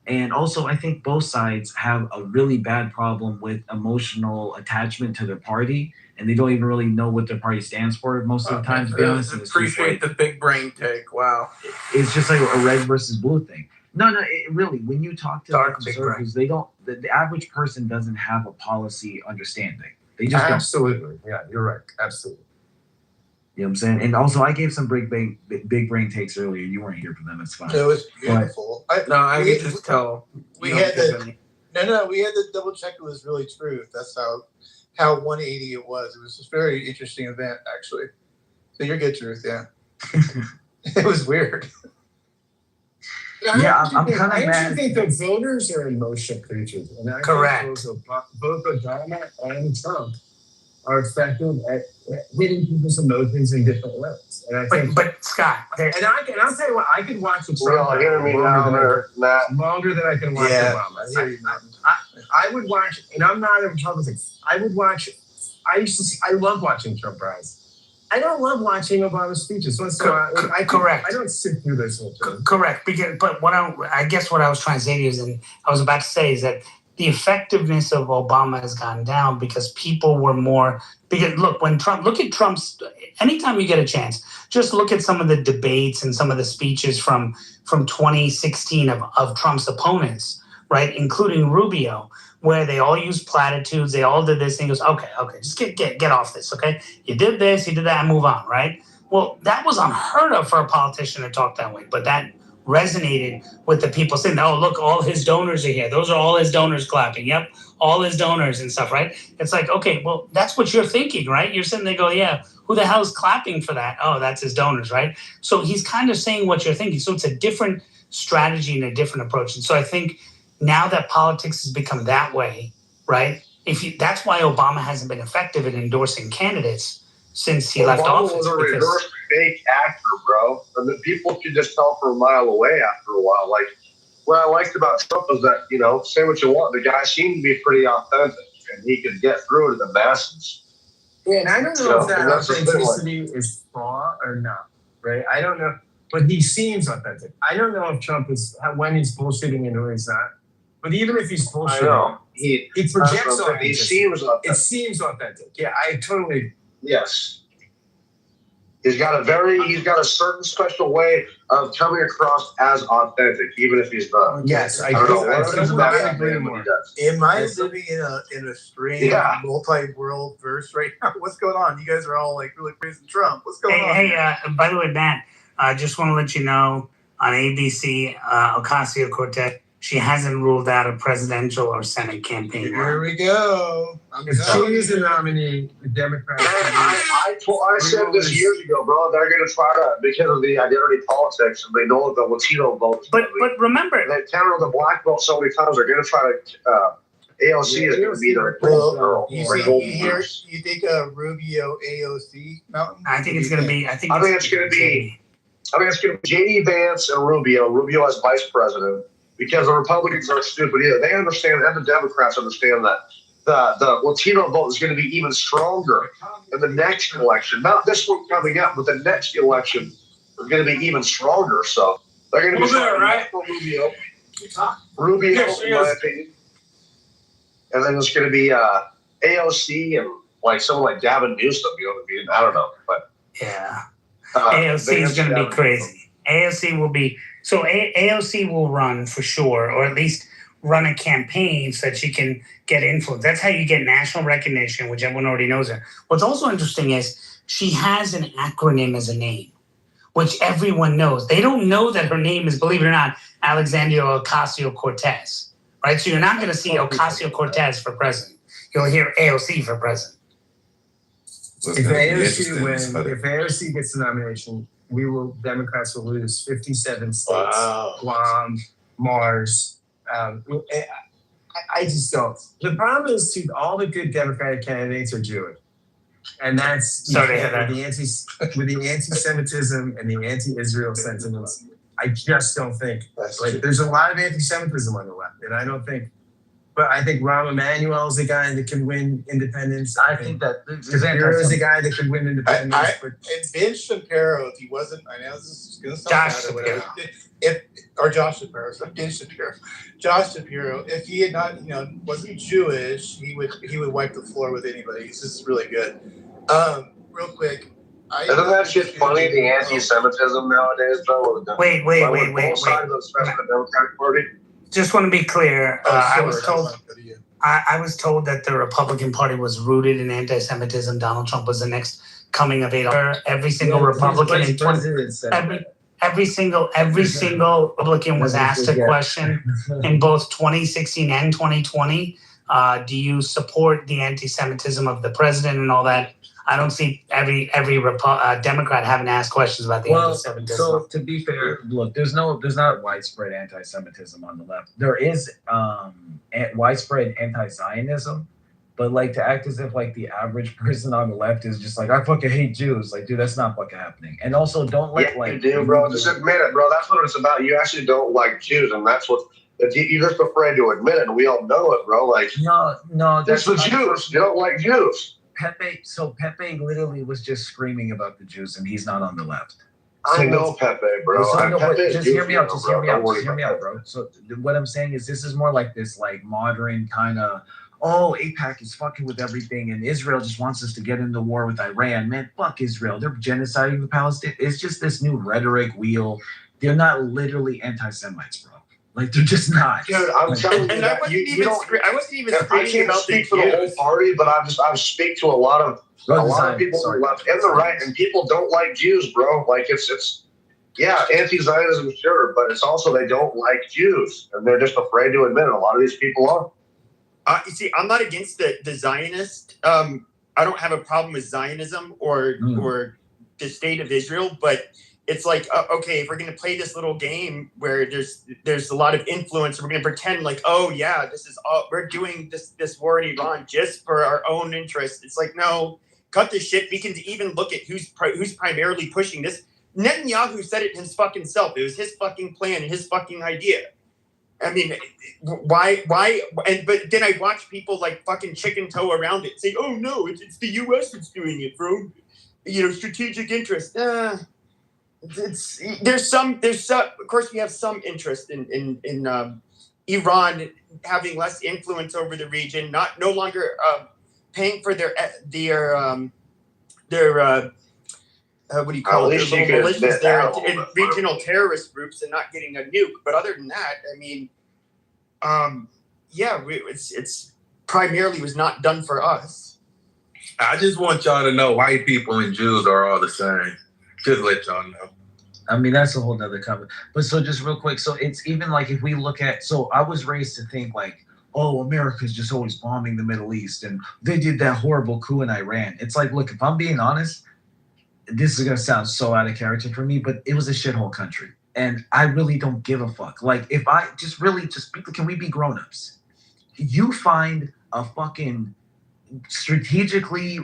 And also, I think both sides have a really bad problem with emotional attachment to their party, and they don't even really know what their party stands for most of the time, to be honest. And Appreciate the big brain take. Wow. It's just like a red versus blue thing. No, really, when you talk to the conservatives, they don't, the average person doesn't have a policy understanding. They just don't. Absolutely. Yeah, you're right. Absolutely. You know what I'm saying? And also, I gave some big brain takes earlier. You weren't here for them. It's fine. It was beautiful. I can just tell. We had to double check it was really true. That's how 180 it was. It was a very interesting event, actually. So you're good, Truth. Yeah. It was weird. Yeah, I'm kind of I mad. actually think that voters are emotional creatures, and I Correct. think both Obama and Trump are effective at hitting people's emotions in different ways. And I think, But Scott, and I'll tell you what, I could watch the We're all hearing me now, Matt. longer than I can watch Obama. I would watch, and I'm not a Republican. I love watching Trump rise. I don't love watching Obama's speeches. Correct. I don't sit through this whole thing. Correct. But I guess what I was trying to say to you is, and I was about to say, is that the effectiveness of Obama has gone down because people were more. Because look at Trump's. Anytime you get a chance, just look at some of the debates and some of the speeches from 2016 of Trump's opponents, right, including Rubio, where they all used platitudes, they all did this, and he goes, okay, just get off this, okay? You did this, you did that, and move on, right? Well, that was unheard of for a politician to talk that way, but that resonated with the people saying, oh, look, all his donors are here. Those are all his donors clapping. Yep, all his donors and stuff, right? It's like, okay, well, that's what you're thinking, right? You're sitting there going, yeah, who the hell is clapping for that? Oh, that's his donors, right? So he's kind of saying what you're thinking. So it's a different strategy and a different approach. And so I think now that politics has become that way, right? That's why Obama hasn't been effective in endorsing candidates since he left office. Obama was a reverse fake actor, bro. And the people could just tell from a mile away after a while. Like, what I liked about Trump is that, say what you want. The guy seemed to be pretty authentic, and he could get through to the masses. Yeah, and I don't know if that authenticity is flaw or not, right? I don't know, but he seems authentic. I don't know if Trump is, when he's bullshitting and when he's not. But even if he's bullshitting, I know. He projects authentic. He seems authentic. It seems authentic. Yeah, I totally. Yes. He's got a certain special way of coming across as authentic, even if he's not. Yes, I don't know. Am I living in a strange multi-world verse right now? What's going on? You guys are all like really praising Trump. What's going on? Hey, by the way, Matt, I just want to let you know on ABC, Ocasio-Cortez, she hasn't ruled out a presidential or Senate campaign. Here we go. If she is the nominee, the Democrats. I said this years ago, bro. They're going to try to, because of the identity politics, and they know the Latino vote. But remember, they counter the black vote so many times. They're going to try to. AOC is going to be their girl. You think Rubio AOC mountain? I think it's going to be. I think it's going to be JD Vance and Rubio. Rubio as vice president. Because the Republicans aren't stupid either. They understand, and the Democrats understand that the Latino vote is going to be even stronger in the next election. Not this one coming up, but the next election is going to be even stronger. So they're going to be right? Rubio, in my opinion. And then it's going to be AOC and like someone like Gavin Newsom. I don't know, but yeah, AOC is going to be crazy. AOC will be. So AOC will run for sure, or at least run a campaign so that she can get influence. That's how you get national recognition, which everyone already knows her. What's also interesting is she has an acronym as a name, which everyone knows. They don't know that her name is, believe it or not, Alexandria Ocasio-Cortez, right? So you're not going to see Ocasio-Cortez for president. You'll hear AOC for president. If AOC gets the nomination, Democrats will lose 57 states. Wow. Guam, Mars. I just don't. The problem is, too, all the good Democratic candidates are Jewish. And that's with the anti-Semitism and the anti-Israel sentiments. I just don't think there's a lot of anti-Semitism on the left, and I don't think. But I think Rahm Emanuel is the guy that can win independence. I think that Shapiro is the guy that could win independence. And Ben Shapiro, if he wasn't, I know this is going to sound Josh bad or whatever. Josh Shapiro, so Ben Shapiro. Josh Shapiro, if he had not, wasn't Jewish, he would wipe the floor with anybody. He's just really good. Real quick. Isn't that shit funny, the anti-Semitism nowadays, though? Wait. Both sides, especially the Democratic Party. Just want to be clear. I was told that the Republican Party was rooted in anti-Semitism. Donald Trump was the next coming of age. Every single Republican every single Republican was asked a question in both 2016 and 2020. Do you support the anti-Semitism of the president and all that? I don't see every Democrat having asked questions about the anti-Semitism. So to be fair, look, there's not widespread anti-Semitism on the left. There is widespread anti-Zionism, but like to act as if like the average person on the left is just like, I fucking hate Jews. Like, dude, that's not fucking happening. And also, don't let you do, bro. Just admit it, bro. That's what it's about. You actually don't like Jews, and that's what. You're just afraid to admit it, and we all know it, bro. Like, no, that's the Jews. You don't like Jews. Pepe literally was just screaming about the Jews, and he's not on the left. I know Pepe, bro. Just hear me out. Just hear me out, bro. So what I'm saying is, this is more like this, like modern kind of, AIPAC is fucking with everything, and Israel just wants us to get into war with Iran. Man, fuck Israel. They're genociding the Palestinians. It's just this new rhetoric wheel. They're not literally anti-Semites, bro. Like, they're just not. Dude, I'm telling you that I wasn't even I can't speak for the whole party, but I speak to a lot of people on the left and the right, and people don't like Jews, bro. Like, it's anti-Zionism, sure, but it's also they don't like Jews, and they're just afraid to admit it. A lot of these people are. You see, I'm not against the Zionist. I don't have a problem with Zionism or the state of Israel, but it's like, okay, if we're going to play this little game where there's a lot of influence, we're going to pretend like, this is all, we're doing this war in Iran just for our own interest. It's like, no, cut the shit. We can even look at who's primarily pushing this. Netanyahu said it his self. It was his fucking plan and his fucking idea. I mean, why? But then I watch people like fucking chicken toe around it, say, "Oh no, it's the U.S. that's doing it, bro. Strategic interest." There's some. Of course, we have some interest in Iran having less influence over the region, no longer paying for their what do you call it? Their militias there and regional terrorist groups, and not getting a nuke. But other than that, I mean, it's primarily was not done for us. I just want y'all to know white people and Jews are all the same. Just let y'all know. I mean, that's a whole nother cover. But so just real quick, so it's even like if we look at, so I was raised to think like, America's just always bombing the Middle East, and they did that horrible coup in Iran. It's like, look, if I'm being honest, this is going to sound so out of character for me, but it was a shithole country. And I really don't give a fuck. Like, if I can we be grown-ups? You find a fucking strategically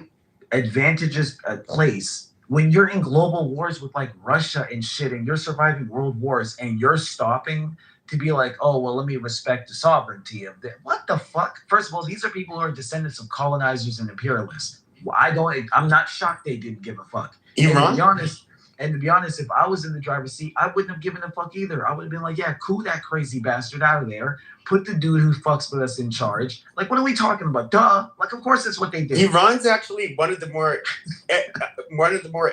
advantageous place when you're in global wars with like Russia and shit, and you're surviving world wars, and you're stopping to be like, let me respect the sovereignty of that. What the fuck? First of all, these are people who are descendants of colonizers and imperialists. I'm not shocked they didn't give a fuck. Iran? And to be honest, if I was in the driver's seat, I wouldn't have given a fuck either. I would have been like, yeah, coup that crazy bastard out of there. Put the dude who fucks with us in charge. Like, what are we talking about? Duh. Like, of course that's what they did. Iran's actually one of the more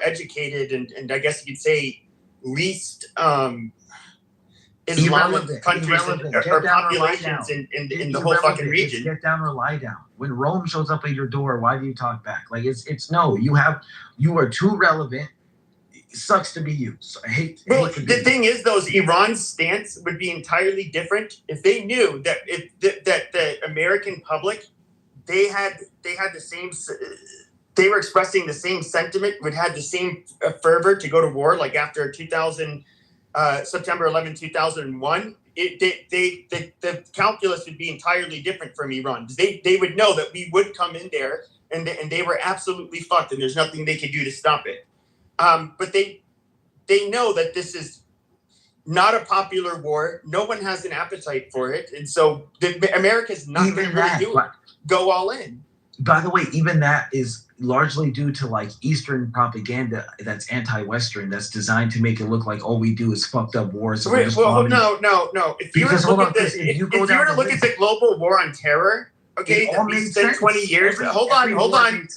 educated and I guess you could say least Islamic countries irrelevant. or Get down or lie populations down. in the whole fucking Irrelevant. It's region. get down or lie down. When Rome shows up at your door, why do you talk back? Like it's no. You are too relevant. It sucks to be you. So I hate. Well, to be the thing is, though, is Iran's stance would be entirely different if they knew that that the American public, they had the same. They were expressing the same sentiment, would had the same fervor to go to war, like after September 11, 2001. The calculus would be entirely different from Iran. They would know that we would come in there, and they were absolutely fucked, and there's nothing they could do to stop it. But they know that this is not a popular war. No one has an appetite for it, and so America's not going to really do it. Go all in. By the way, even that is largely due to like Eastern propaganda that's anti-Western, that's designed to make it look like all we do is fucked up wars. So Wait, well, no. If you were to look at the global war on terror, okay, that we spent 20 years. Hold on.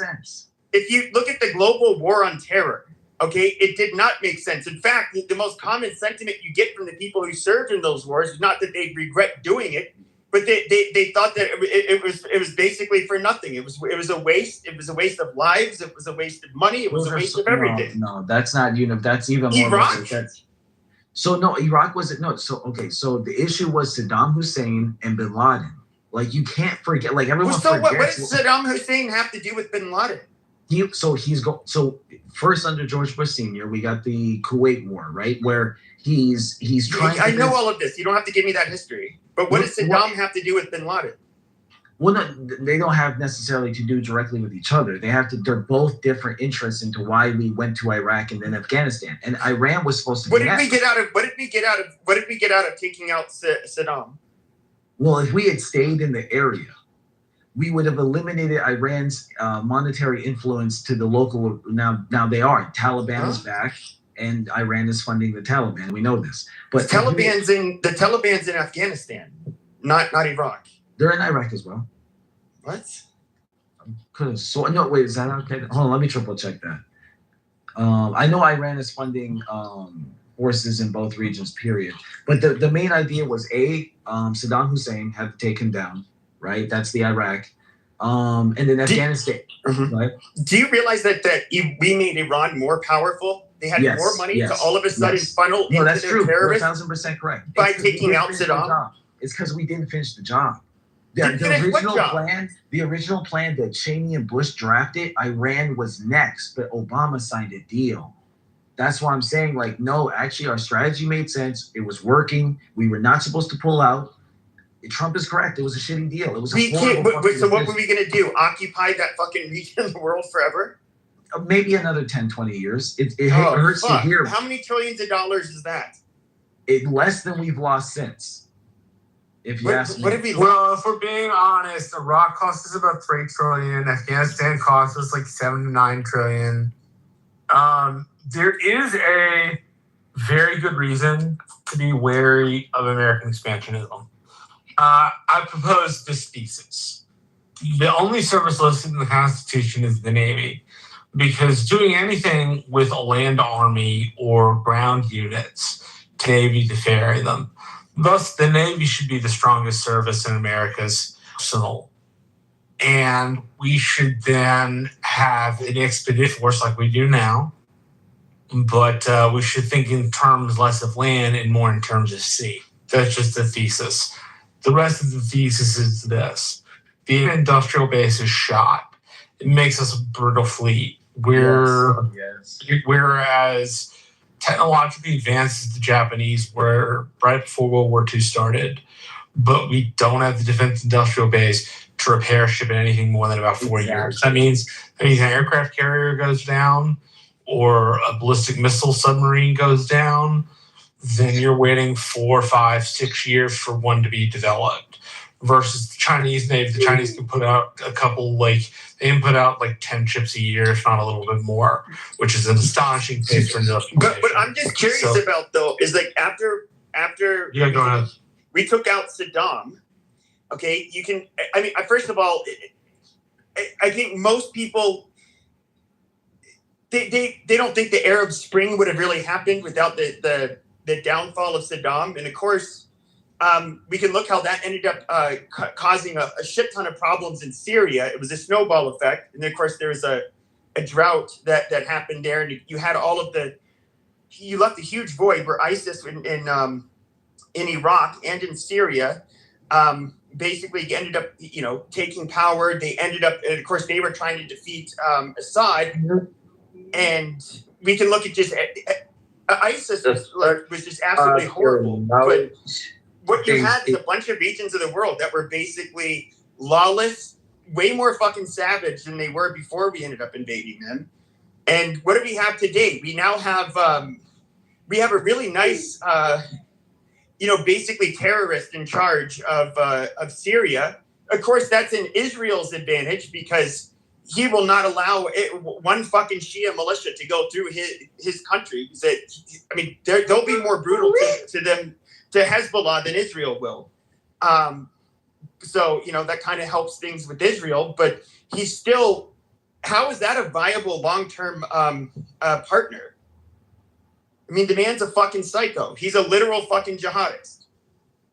If you look at the global war on terror, okay, it did not make sense. In fact, the most common sentiment you get from the people who served in those wars is not that they regret doing it, but they thought that it was basically for nothing. It was a waste. It was a waste of lives. It was a waste of money. It was a waste of everything. No, that's not. That's even more. Iraq. So no, Iraq wasn't. No, so okay. So the issue was Saddam Hussein and Bin Laden. Like you can't forget. Like everyone. Well, so forgets. what does Saddam Hussein have to do with Bin Laden? So first under George Bush Sr., we got the Kuwait War, right? Where he's trying. I know all of this. You don't have to give me that history. But what does Saddam have to do with Bin Laden? Well, no, they don't have necessarily to do directly with each other. They're both different interests into why we went to Iraq and then Afghanistan. And Iran was supposed to. What did we get out of taking out Saddam? Well, if we had stayed in the area, we would have eliminated Iran's monetary influence to the local. Now they are. Taliban is back, and Iran is funding the Taliban. We know this. But the Taliban's in Afghanistan, not Iraq. They're in Iraq as well. What? No, wait, is that okay? Hold on, let me triple check that. I know Iran is funding forces in both regions, period. But the main idea was Saddam Hussein had to take him down, right? That's the Iraq. And then Afghanistan. Right? Do you realize that we made Iran more powerful? They had more money to all of a sudden funnel into that's their true. terrorists. 1,000% correct. By taking out Saddam. It's because we didn't finish the job. The original plan that Cheney and Bush drafted, Iran was next, but Obama signed a deal. That's why I'm saying, like, no, actually, our strategy made sense. It was working. We were not supposed to pull out. Trump is correct. It was a shitty deal. It was so what were we going to do? Occupy that fucking region of the world forever? Maybe another 10, 20 years. It hurts to hear. How many trillions of dollars is that? Less than we've lost since. If you ask me. Well, if we're being honest, Iraq cost us about $3 trillion. Afghanistan cost us like $7 to $9 trillion. There is a very good reason to be wary of American expansionism. I propose this thesis. The only service listed in the Constitution is the Navy, because doing anything with a land army or ground units, to Navy to ferry them. Thus, the Navy should be the strongest service in America's arsenal. And we should then have an expedition force like we do now, but we should think in terms less of land and more in terms of sea. That's just the thesis. The rest of the thesis is this. The industrial base is shot. It makes us a brittle fleet. Whereas technologically advanced as the Japanese were right before World War II started, but we don't have the defense industrial base to repair ship in anything more than about 4 years. That means an aircraft carrier goes down or a ballistic missile submarine goes down, then you're waiting 4, 5, 6 years for one to be developed. Versus the Chinese Navy, the Chinese can put out a couple, they can put out 10 ships a year, if not a little bit more, which is an astonishing pace for industrial. But I'm just curious about though, is after go ahead. We took out Saddam. Okay, first of all, I think most people they don't think the Arab Spring would have really happened without the the downfall of Saddam, and of course, we can look how that ended up causing a shit ton of problems in Syria. It was a snowball effect, and then of course there was a drought that happened there, and you had all of you left a huge void where ISIS in Iraq and in Syria basically ended up, taking power. They ended up, and of course, they were trying to defeat Assad. And we can look at just ISIS was just absolutely horrible. But what you had is a bunch of regions of the world that were basically lawless, way more fucking savage than they were before we ended up invading them. And what do we have today? We now have a really nice, basically terrorist in charge of Syria. Of course, that's in Israel's advantage because he will not allow one fucking Shia militia to go through his country. They'll be more brutal to them, to Hezbollah, than Israel will. So that kind of helps things with Israel, but he's still. How is that a viable long-term partner? I mean, the man's a fucking psycho. He's a literal fucking jihadist.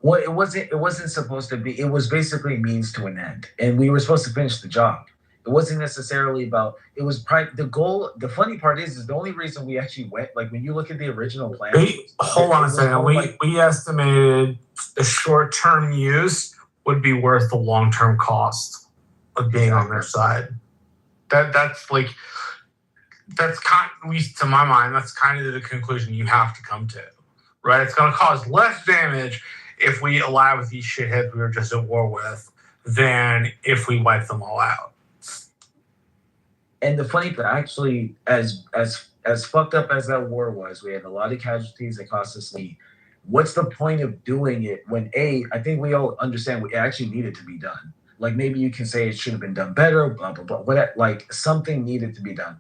Well, it wasn't supposed to be. It was basically means to an end, and we were supposed to finish the job. It wasn't necessarily about. It was the goal. The funny part is the only reason we actually went. Like when you look at the original plan. Hold on a second. We estimated the short-term use would be worth the long-term cost of being on their side. That's kind, at least to my mind, that's kind of the conclusion you have to come to, right? It's going to cause less damage if we ally with these shitheads we were just at war with than if we wipe them all out. And the funny thing, actually, as fucked up as that war was, we had a lot of casualties that cost us money. What's the point of doing it when I think we all understand it actually needed to be done. Like maybe you can say it should have been done better, blah blah blah. Like something needed to be done.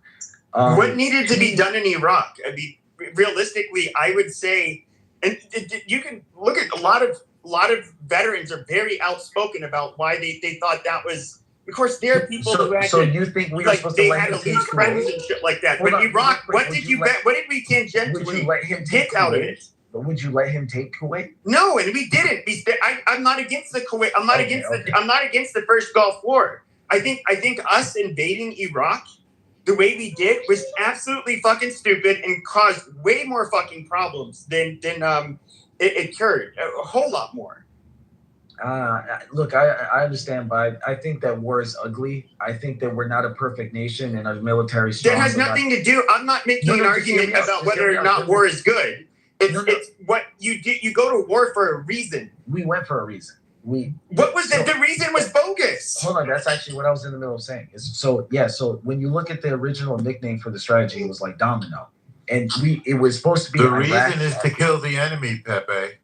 What needed to be done in Iraq? I mean, realistically, I would say, and you can look at a lot of veterans are very outspoken about why they thought that was. Of course, there are people who actually. So you think we were supposed to let him lose friends and shit like that? But Iraq, what did we tangentially take out of it? But would you let him take Kuwait? No, and we didn't. I'm not against the Kuwait. I'm not against the first Gulf War. I think us invading Iraq the way we did was absolutely fucking stupid and caused way more fucking problems than it cured. A whole lot more. Look, I understand, but I think that war is ugly. I think that we're not a perfect nation and our military strong. That has nothing to do. I'm not making an argument about whether or not war is good. It's what you do. You go to war for a reason. We went for a reason. What was the reason was bogus. Hold on, that's actually what I was in the middle of saying. So when you look at the original nickname for the strategy, it was like domino, and it was supposed to be. The reason is to kill the enemy, Pepe.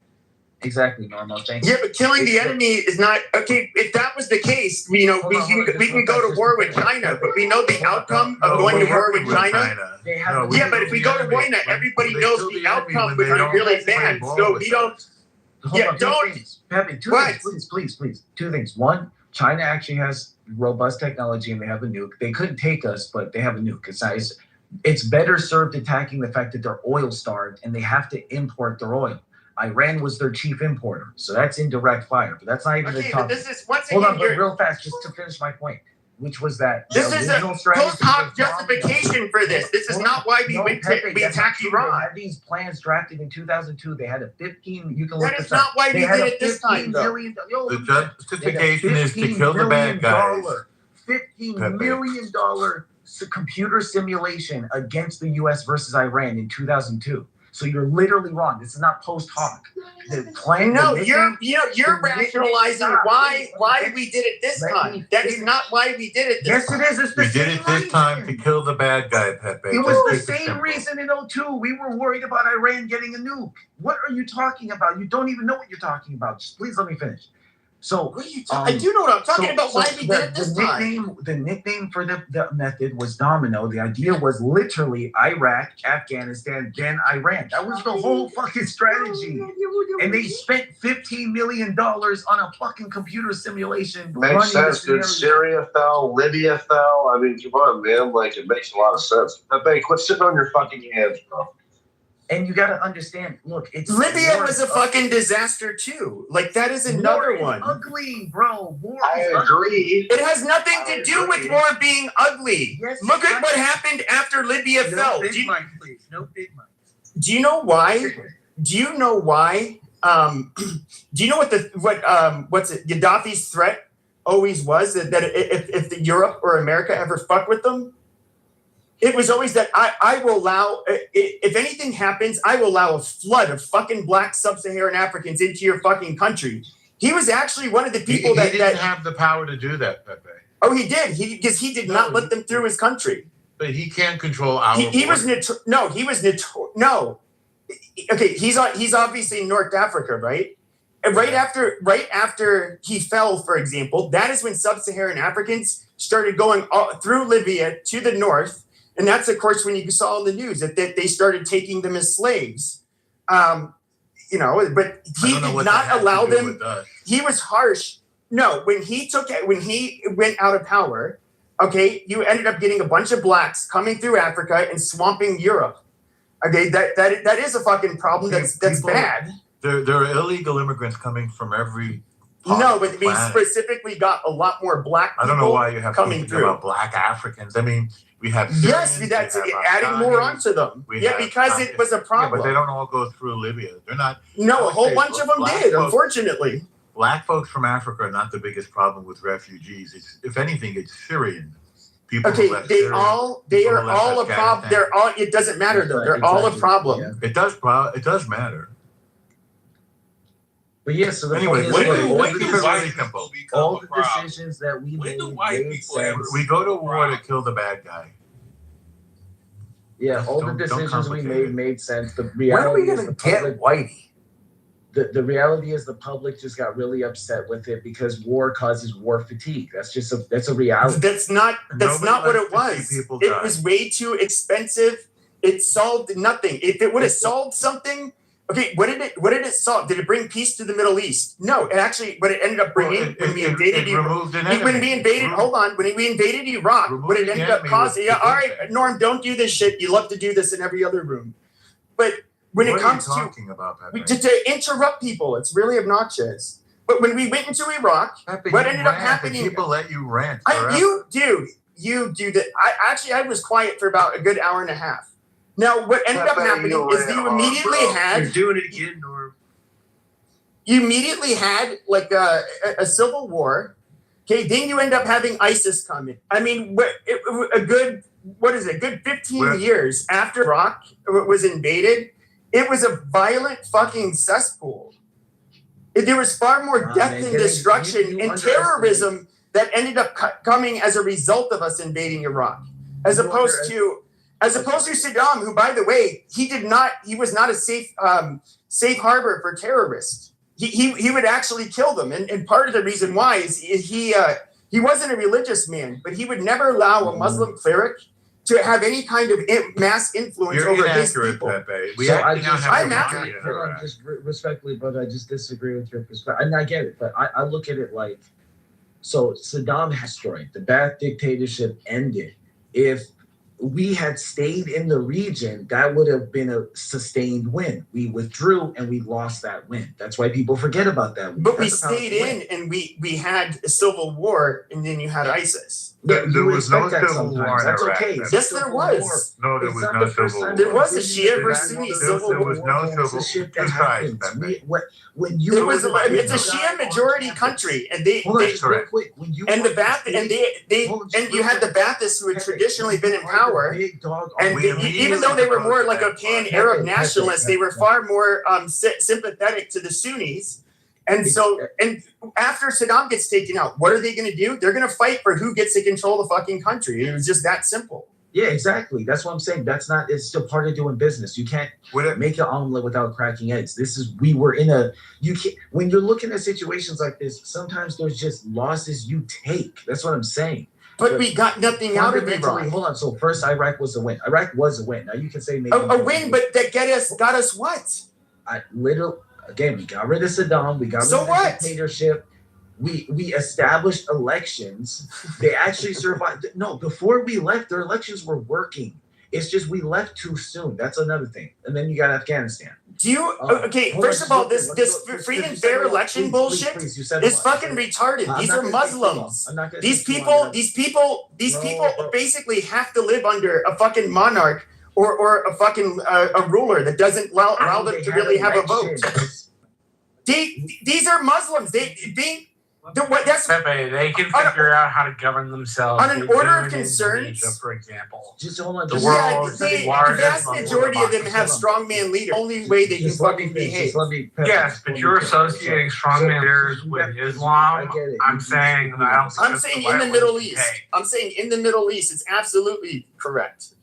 Exactly, Normo. Thank you. Yeah, but killing the enemy is not okay. If that was the case, we can go to war with China, but we know the outcome of going to war with China. Yeah, but if we go to war, everybody knows the outcome would be really bad. So we don't. Pepe, two things, please. Two things. One, China actually has robust technology and they have a nuke. They couldn't take us, but they have a nuke. It's better served attacking the fact that they're oil starved and they have to import their oil. Iran was their chief importer, so that's indirect fire. But that's not even the top. Hold on, but real fast, just to finish my point, which was that this is a post hoc justification for this. This is not why we attacked Iran. They had these plans drafted in 2002. They had a 15. You can look. That is not why we did it this time, though. The justification is to kill the bad guys. $15 million computer simulation against the U.S. versus Iran in 2002. So you're literally wrong. This is not post hoc. The plan. No, you're rationalizing why we did it this time. That is not why we did it this time. Yes, it is. We did it this time to kill the bad guy, Pepe. It was the same reason in 2002. We were worried about Iran getting a nuke. What are you talking about? You don't even know what you're talking about. Just please let me finish. So I do know what I'm talking about. Why we did it this time? The nickname for the method was domino. The idea was literally Iraq, Afghanistan, then Iran. That was the whole fucking strategy. And they spent $15 million on a fucking computer simulation. Makes sense, dude. Syria fell, Libya fell. I mean, come on, man. Like, it makes a lot of sense. Pepe, quit sitting on your fucking hands, bro. And you got to understand, look, it's Libya war was is a fucking disaster too. Like that is another war one. is ugly, bro. War I is agree. It has nothing I to do with agree. war being ugly. Yes, Look it at what does. happened after Libya fell. No big mind, please. No big mind. Do you know why? Do you know why? Do you know what's it? Gaddafi's threat always was that if the Europe or America ever fuck with them, it was always that I will allow, if anything happens, I will allow a flood of fucking black sub-Saharan Africans into your fucking country. He was actually one of the people he didn't have the power to do that, Pepe. Oh, he did. Because he did not let them through his country. But he can't control our. He was no. Okay, he's obviously in North Africa, right? And right after he fell, for example, that is when sub-Saharan Africans started going through Libya to the north, and that's of course when you saw in the news that they started taking them as slaves. But he did not allow them. He was harsh. No, when he went out of power, okay, you ended up getting a bunch of blacks coming through Africa and swamping Europe. Okay, that is a fucking problem. That's bad. There are illegal immigrants coming from every. No, but we specifically got a lot more black people. I don't know why you have coming to through about black Africans. I mean, we have Syrians, Syrians, that's we have adding more Afghanis, onto them. we Yeah, have because it was a problem. Yeah, but they don't all go through Libya. They're not. No, a whole bunch of them black did, folks- unfortunately. Black folks from Africa are not the biggest problem with refugees. It's, if anything, it's Syrian people. Okay, who left they Syria, are people who left all a problem. Afghanistan. They're all. It doesn't matter though. They're all a problem. It does matter. But yeah, so the Anyway, point is, when do white decisions- people all become the a problem? decisions that we When made do white made people sense. We go to war to kill the bad guy. Yeah, all the Don't decisions we complicate it. made sense. The When are reality we is gonna the get public. Whitey? The reality is the public just got really upset with it because war causes war fatigue. That's a reality. That's not Nobody what likes it to was. see people It die. was way too expensive. It solved nothing. If it would have solved something, okay, what did it solve? Did it bring peace to the Middle East? No, it actually what it ended up bringing when we invaded Iraq. When we invaded Iraq, what it ended up causing. Yeah, all right, Norm, don't do this shit. You love to do this in every other room, but when What it are comes you to talking about, Pepe? to interrupt people, it's really obnoxious. But when we went into Iraq, Pepe, what you ended up rant, and happening? People let you rant. forever. You do that. I was quiet for about a good hour and a half. Now, what ended up Pepe, happening you is ran that you off, immediately bro. had doing it again, Norm. you immediately had like a civil war. Okay, then you end up having ISIS come in. I mean, a good 15 Well- years after Iraq was invaded, it was a violent fucking cesspool. There was far more Nah, death man, and you destruction and underestimate- terrorism that ended up coming as a result of us invading Iraq, as You opposed to Saddam, who, by the way, he was not a safe harbor for terrorists. He would actually kill them, and part of the reason why is he wasn't a religious man, but he would never allow a Muslim cleric to have any kind of mass influence You're over his inaccurate, people. Pepe. We So actually now have I'm to accurate. mind Hold on, interact. just respectfully, brother, I just disagree with your perspective. And I get it, but I look at it like, so Saddam has destroyed. The Ba'ath dictatorship ended. If we had stayed in the region, that would have been a sustained win. We withdrew and we lost that win. That's why people forget about that. But we That's a powerful stayed win. in, and we had a civil war, and then you had ISIS. Yeah, There you was no expect that civil war sometimes. in That's Iraq. okay. It's Yes, a there civil was. war. No, there It's was not no the first civil time There war. was a Shia versus Sunni There civil was war. no It's civil. the shit that Two sides, happens. Pepe. When you It was were the it's a big Shia guy majority on country, and Hold on, they just real correct. quick. When you and the were Ba'ath and they Hold on, just and you real had the quick. Baathists who had Pepe, traditionally you been in are the power, big dog and on We they, immediately even though they were more opposed like a that. pan-Arab Pepe, nationalist, they were Pepe. far more sympathetic to the Sunnis. And so, and after Saddam gets taken out, what are they going to do? They're going to fight for who gets to control the fucking country. It was just that simple. Yeah, exactly. That's what I'm saying. It's still part of doing business. You can't make an omelet without cracking eggs. When you're looking at situations like this, sometimes there's just losses you take. That's what I'm saying. But we got nothing out of Fundamentally, Iraq. hold on. So first, Iraq was a win. Iraq was a win. Now you can say maybe A win, but that got us what? Again, we got rid of Saddam. We got rid So of the what? dictatorship. We established elections. They actually survived. No, before we left, their elections were working. It's just we left too soon. That's another thing. And then you got Afghanistan. Do you first of all, this free and fair election bullshit is fucking retarded. These are Muslims. These people basically have to live under a fucking monarch or a fucking a ruler that doesn't allow them to really have a vote. These are Muslims. They can figure out how to govern themselves. On an order of concerns, Asia, for example. Just hold on. The vast majority of them have strongman leaders. Only way they can fucking behave. Yes, but you're associating strongman leaders with Islam. I'm saying in the Middle East. I'm saying in the Middle East, it's absolutely correct.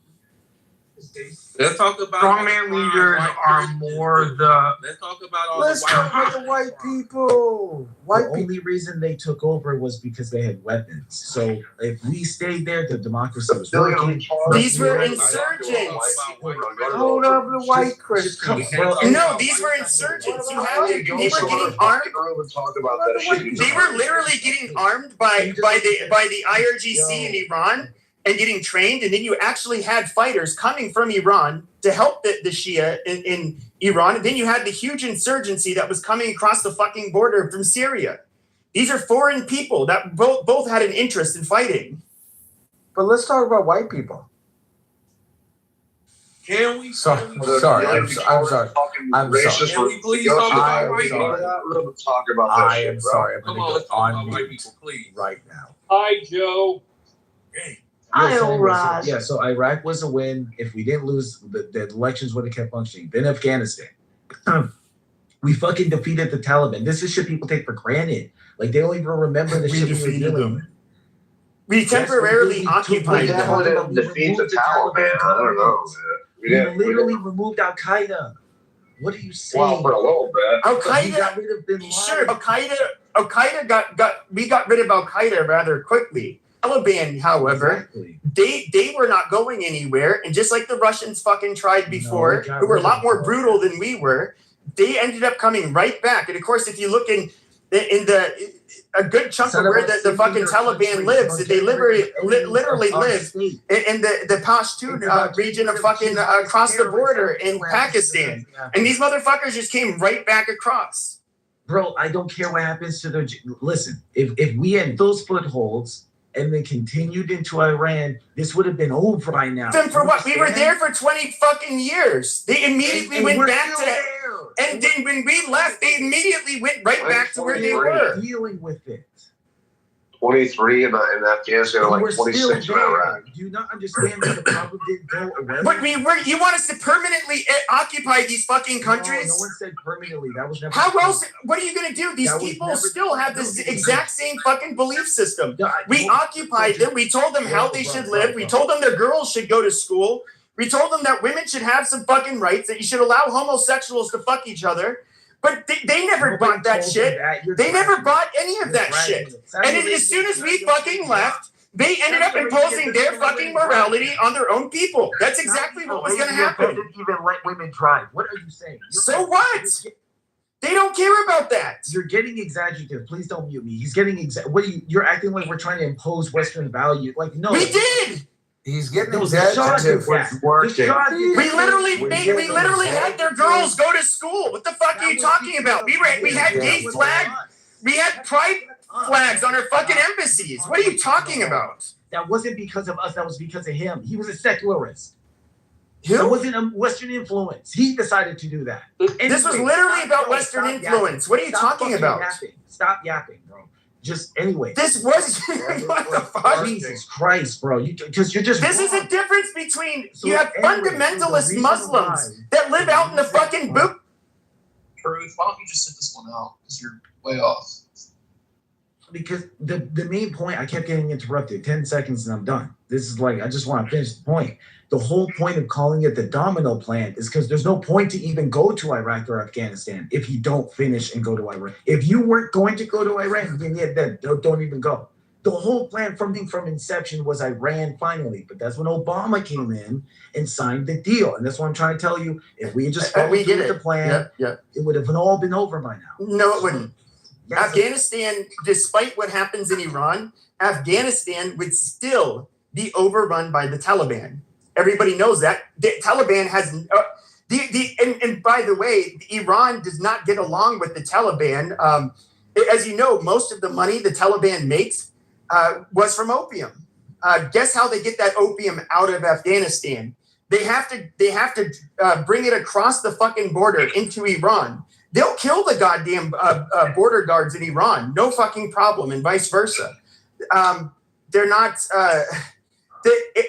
Let's talk about strongman leaders are more the. Let's talk about all Let's the talk about the white people. The only reason they took over was because they had weapons. So if we stayed there, the democracy was working. These were insurgents. Hold up, the white Christians. No, these were insurgents. They were getting armed. They were literally getting armed by the IRGC in Iran. And getting trained, and then you actually had fighters coming from Iran to help the Shia in Iran, and then you had the huge insurgency that was coming across the fucking border from Syria. These are foreign people that both had an interest in fighting. But let's talk about white people. Can we? I'm sorry. Can we please talk about white people? Talk about that I am sorry. I'm Come going on, to let's go talk on about white mute people, please. right now. Hi, Joe. So Iraq was a win. If we didn't lose, the elections would have kept functioning. Then Afghanistan. We fucking defeated the Taliban. This is shit people take for granted. Like, they don't even remember the shit we were dealing with. We temporarily occupied them. Defeat the Taliban. I don't know, man. We literally removed Al Qaeda. What are you saying? Well, for a little bit. Al Qaeda got rid of Bin Laden. Sure, Al Qaeda got rid of Al Qaeda rather quickly. Taliban, however, they were not going anywhere, and just like the Russians fucking tried before, who were a lot more brutal than we were, they ended up coming right back. And of course, if you look in a good chunk of where the fucking Taliban lives, they literally live in the Pashtun region of fucking across the border in Pakistan, and these motherfuckers just came right back across. Bro, I don't care what happens to their. Listen, if we had those footholds and then continued into Iran, this would have been over by now. Then for what? We were there for 20 fucking years. They immediately went back to that. And then when we left, they immediately went right back to where they were. Dealing with it. 23 in Afghanistan, like 26 in Iraq. Do you not understand that the problem didn't go away? But you want us to permanently occupy these fucking countries? No one said permanently. That was never. How else? What are you going to do? These people still have this exact same fucking belief system. We occupied them. We told them how they should live. We told them their girls should go to school. We told them that women should have some fucking rights, that you should allow homosexuals to fuck each other. But they never bought that shit. They never bought any of that shit. And as soon as we fucking left, they ended up imposing their fucking morality on their own people. That's exactly what was going to happen. Didn't even let women drive. What are you saying? So what? They don't care about that. You're getting exaggerative. Please don't mute me. He's getting what are you? You're acting like we're trying to impose Western value. Like no, we did. He's getting exaggerative. We literally had their girls go to school. What the fuck are you talking about? We had gay flag. We had pride flags on our fucking embassies. What are you talking about? That wasn't because of us. That was because of him. He was a secularist. Who? It wasn't a Western influence. He decided to do that. This was literally about Western influence. What are you talking about? Stop yapping, bro. Just anyway. This was what the fuck? Jesus Christ, bro. Because you're just. This is a difference between you have fundamentalist Muslims that live out in the fucking boot. Truth. Why don't you just sit this one out? Because you're way off. Because the main point, I kept getting interrupted. 10 seconds and I'm done. This is like, I just want to finish the point. The whole point of calling it the domino plan is because there's no point to even go to Iraq or Afghanistan if you don't finish and go to Iran. If you weren't going to go to Iran, then don't even go. The whole plan from inception was Iran finally, but that's when Obama came in and signed the deal. And that's what I'm trying to tell you. If we had just followed through with the plan, it would have all been over by now. No, it wouldn't. Afghanistan, despite what happens in Iran, Afghanistan would still be overrun by the Taliban. Everybody knows that. The Taliban has and by the way, Iran does not get along with the Taliban. As you know, most of the money the Taliban makes was from opium. Guess how they get that opium out of Afghanistan? They have to bring it across the fucking border into Iran. They'll kill the goddamn border guards in Iran, no fucking problem, and vice versa. They're not.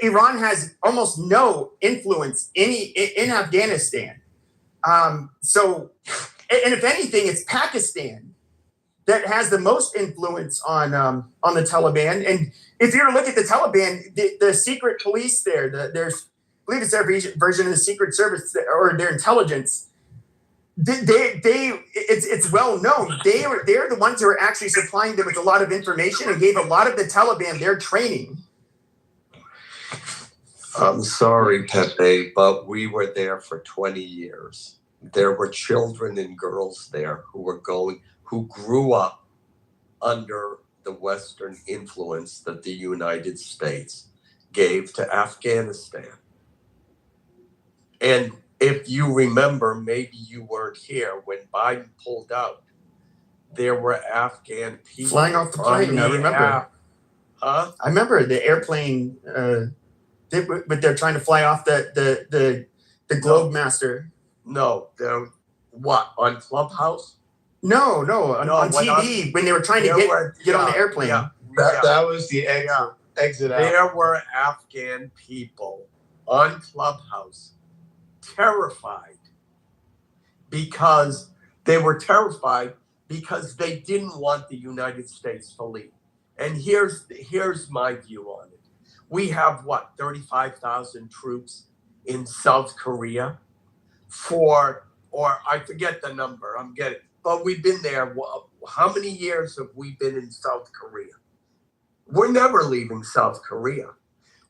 Iran has almost no influence in Afghanistan. So, and if anything, it's Pakistan that has the most influence on the Taliban. And if you look at the Taliban, the secret police there, there's I believe it's their version of the Secret Service or their intelligence. It's well known. They're the ones who are actually supplying them with a lot of information and gave a lot of the Taliban their training. I'm sorry, Pepe, but we were there for 20 years. There were children and girls there who grew up under the Western influence that the United States gave to Afghanistan. And if you remember, maybe you weren't here when Biden pulled out, there were Afghan people flying off the plane. I remember. Huh? I remember the airplane. But they're trying to fly off the Globemaster. No, they're what, on Clubhouse? No, on TV when they were trying to get on the airplane. Yeah. That was the exit out. There were Afghan people on Clubhouse terrified because they didn't want the United States to leave. And here's my view on it. We have 35,000 troops in South Korea or I forget the number, but we've been there. How many years have we been in South Korea? We're never leaving South Korea.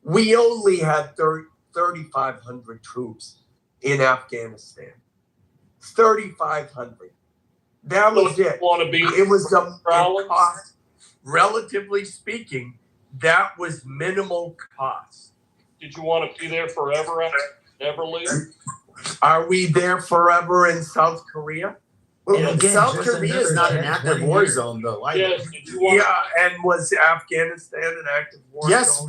We only had 3,500 troops in Afghanistan. 3,500. That was it. It was a cost, relatively speaking. That was minimal cost. Did you want to be there forever and never leave? Are we there forever in South Korea? Well, South Korea is not an active war zone, though. Yes. Did you want and was Afghanistan an active war zone? Yes,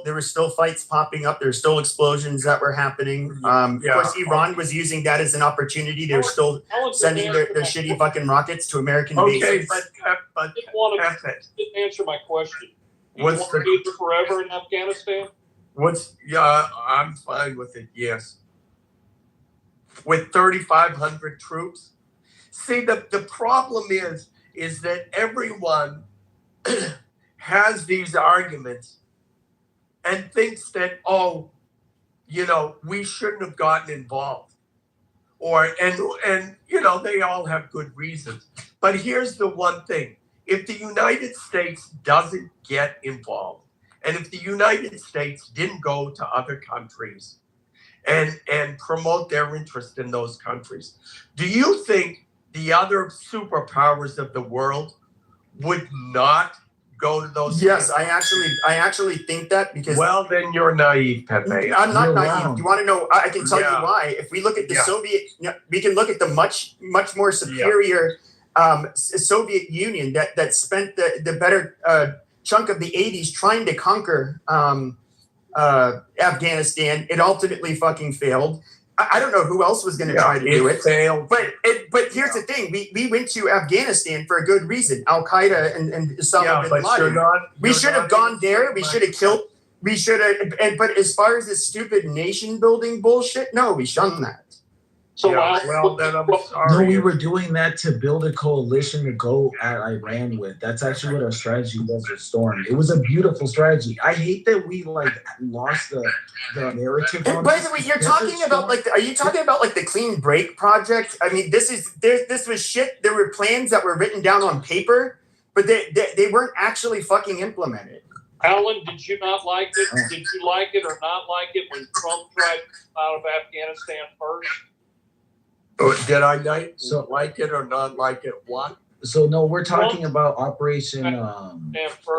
there were still fights popping up. There were still explosions that were happening. Of course, Iran was using that as an opportunity. They were still sending their shitty fucking rockets to American bases. but didn't answer my question. You want to be there forever in Afghanistan? I'm fine with it, yes. With 3,500 troops. See, the problem is that everyone has these arguments and thinks that, we shouldn't have gotten involved. And they all have good reasons. But here's the one thing. If the United States doesn't get involved, and if the United States didn't go to other countries and promote their interest in those countries, do you think the other superpowers of the world would not go to those? Yes, I actually think that because. Well, then you're naive, Pepe. I'm not naive. You want to know? I can tell you why. If we look at the Soviet, we can look at the much more superior Soviet Union that spent the better chunk of the 80s trying to conquer Afghanistan. It ultimately fucking failed. I don't know who else was going to try to do it. Failed. But here's the thing: we went to Afghanistan for a good reason. Al Qaeda and Osama bin Laden. We should have gone there. We should have killed. We should have. But as far as this stupid nation building bullshit, no, we shunned that. So then I'm sorry. No, we were doing that to build a coalition to go at Iran with. That's actually what our strategy was with Storm. It was a beautiful strategy. I hate that we lost the narrative. And by the way, you're talking about are you talking about the Clean Break project? I mean, this was shit. There were plans that were written down on paper, but they weren't actually fucking implemented. Alan, did you not like it? Did you like it or not like it when Trump tried to come out of Afghanistan first? Did I like it or not like it? What? So no, we're talking about Operation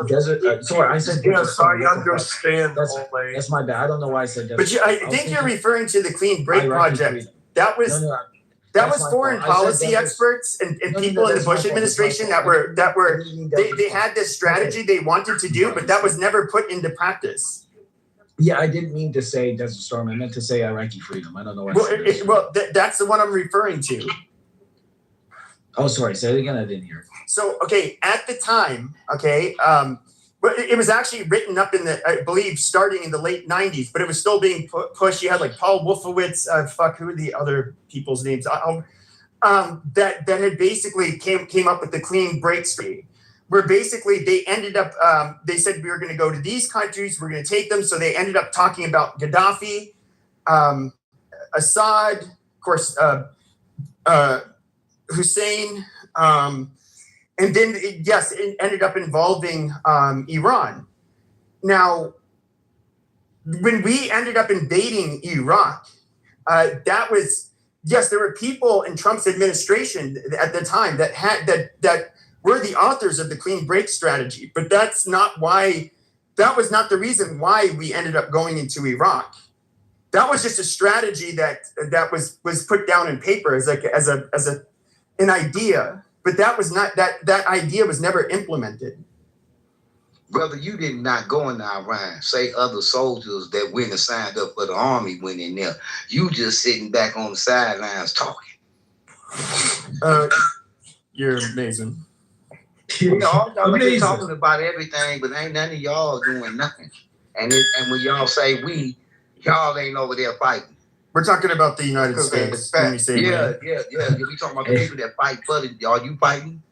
Desert. Sorry, I said Desert Yes, Storm. I understand. That's my bad. I don't know why I said Desert But Storm. I think you're referring to the Clean Break Iraqi Project. freedom. That was No, that that's was my foreign fault. I said policy Desert- experts and No, people in the that's my Bush fault. administration That's my that were fault. they had this strategy they wanted to do, but that was never put into practice. Yeah, I didn't mean to say Desert Storm. I meant to say Iraqi freedom. I don't know why. Well, that's the one I'm referring to. Oh, sorry. Say it again. I didn't hear. So, okay, at the time, okay, but it was actually written up in the, I believe, starting in the late 90s, but it was still being pushed. You had like Paul Wolfowitz, who are the other people's names? That had basically came up with the Clean Break strategy, where basically they ended up, they said we were going to go to these countries, we're going to take them. So they ended up talking about Gaddafi, Assad, of course, Hussein, and then it ended up involving Iran. Now, when we ended up invading Iraq, that was there were people in Trump's administration at the time that were the authors of the Clean Break strategy, but that was not the reason why we ended up going into Iraq. That was just a strategy that was put down in paper as an idea, but that was not that idea was never implemented. Brother, you did not go in Iran. Say other soldiers that went and signed up for the army went in there. You just sitting back on the sidelines talking. You're amazing. Y'all been talking about everything, but ain't none of y'all doing nothing. And when y'all say we, y'all ain't over there fighting. We're talking about the United States. When we say yeah. We talking about the people that fight for the. Are you fighting?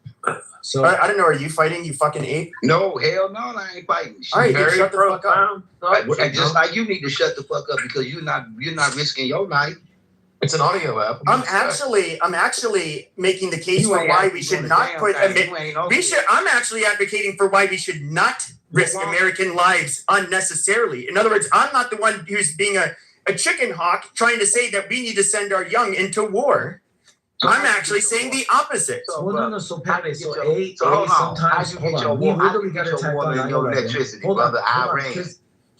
So I don't know. Are you fighting? You fucking ape? No, hell no, I ain't fighting. All right, shut the fuck up. Just like you need to shut the fuck up because you're not risking your life. It's an audio app. I'm actually making the case for why we should not put. I'm actually advocating for why we should not risk American lives unnecessarily. In other words, I'm not the one who's being a chicken hawk trying to say that we need to send our young into war. I'm actually saying the opposite. So hold on. Sometimes hold on. We literally got attacked on 9/11.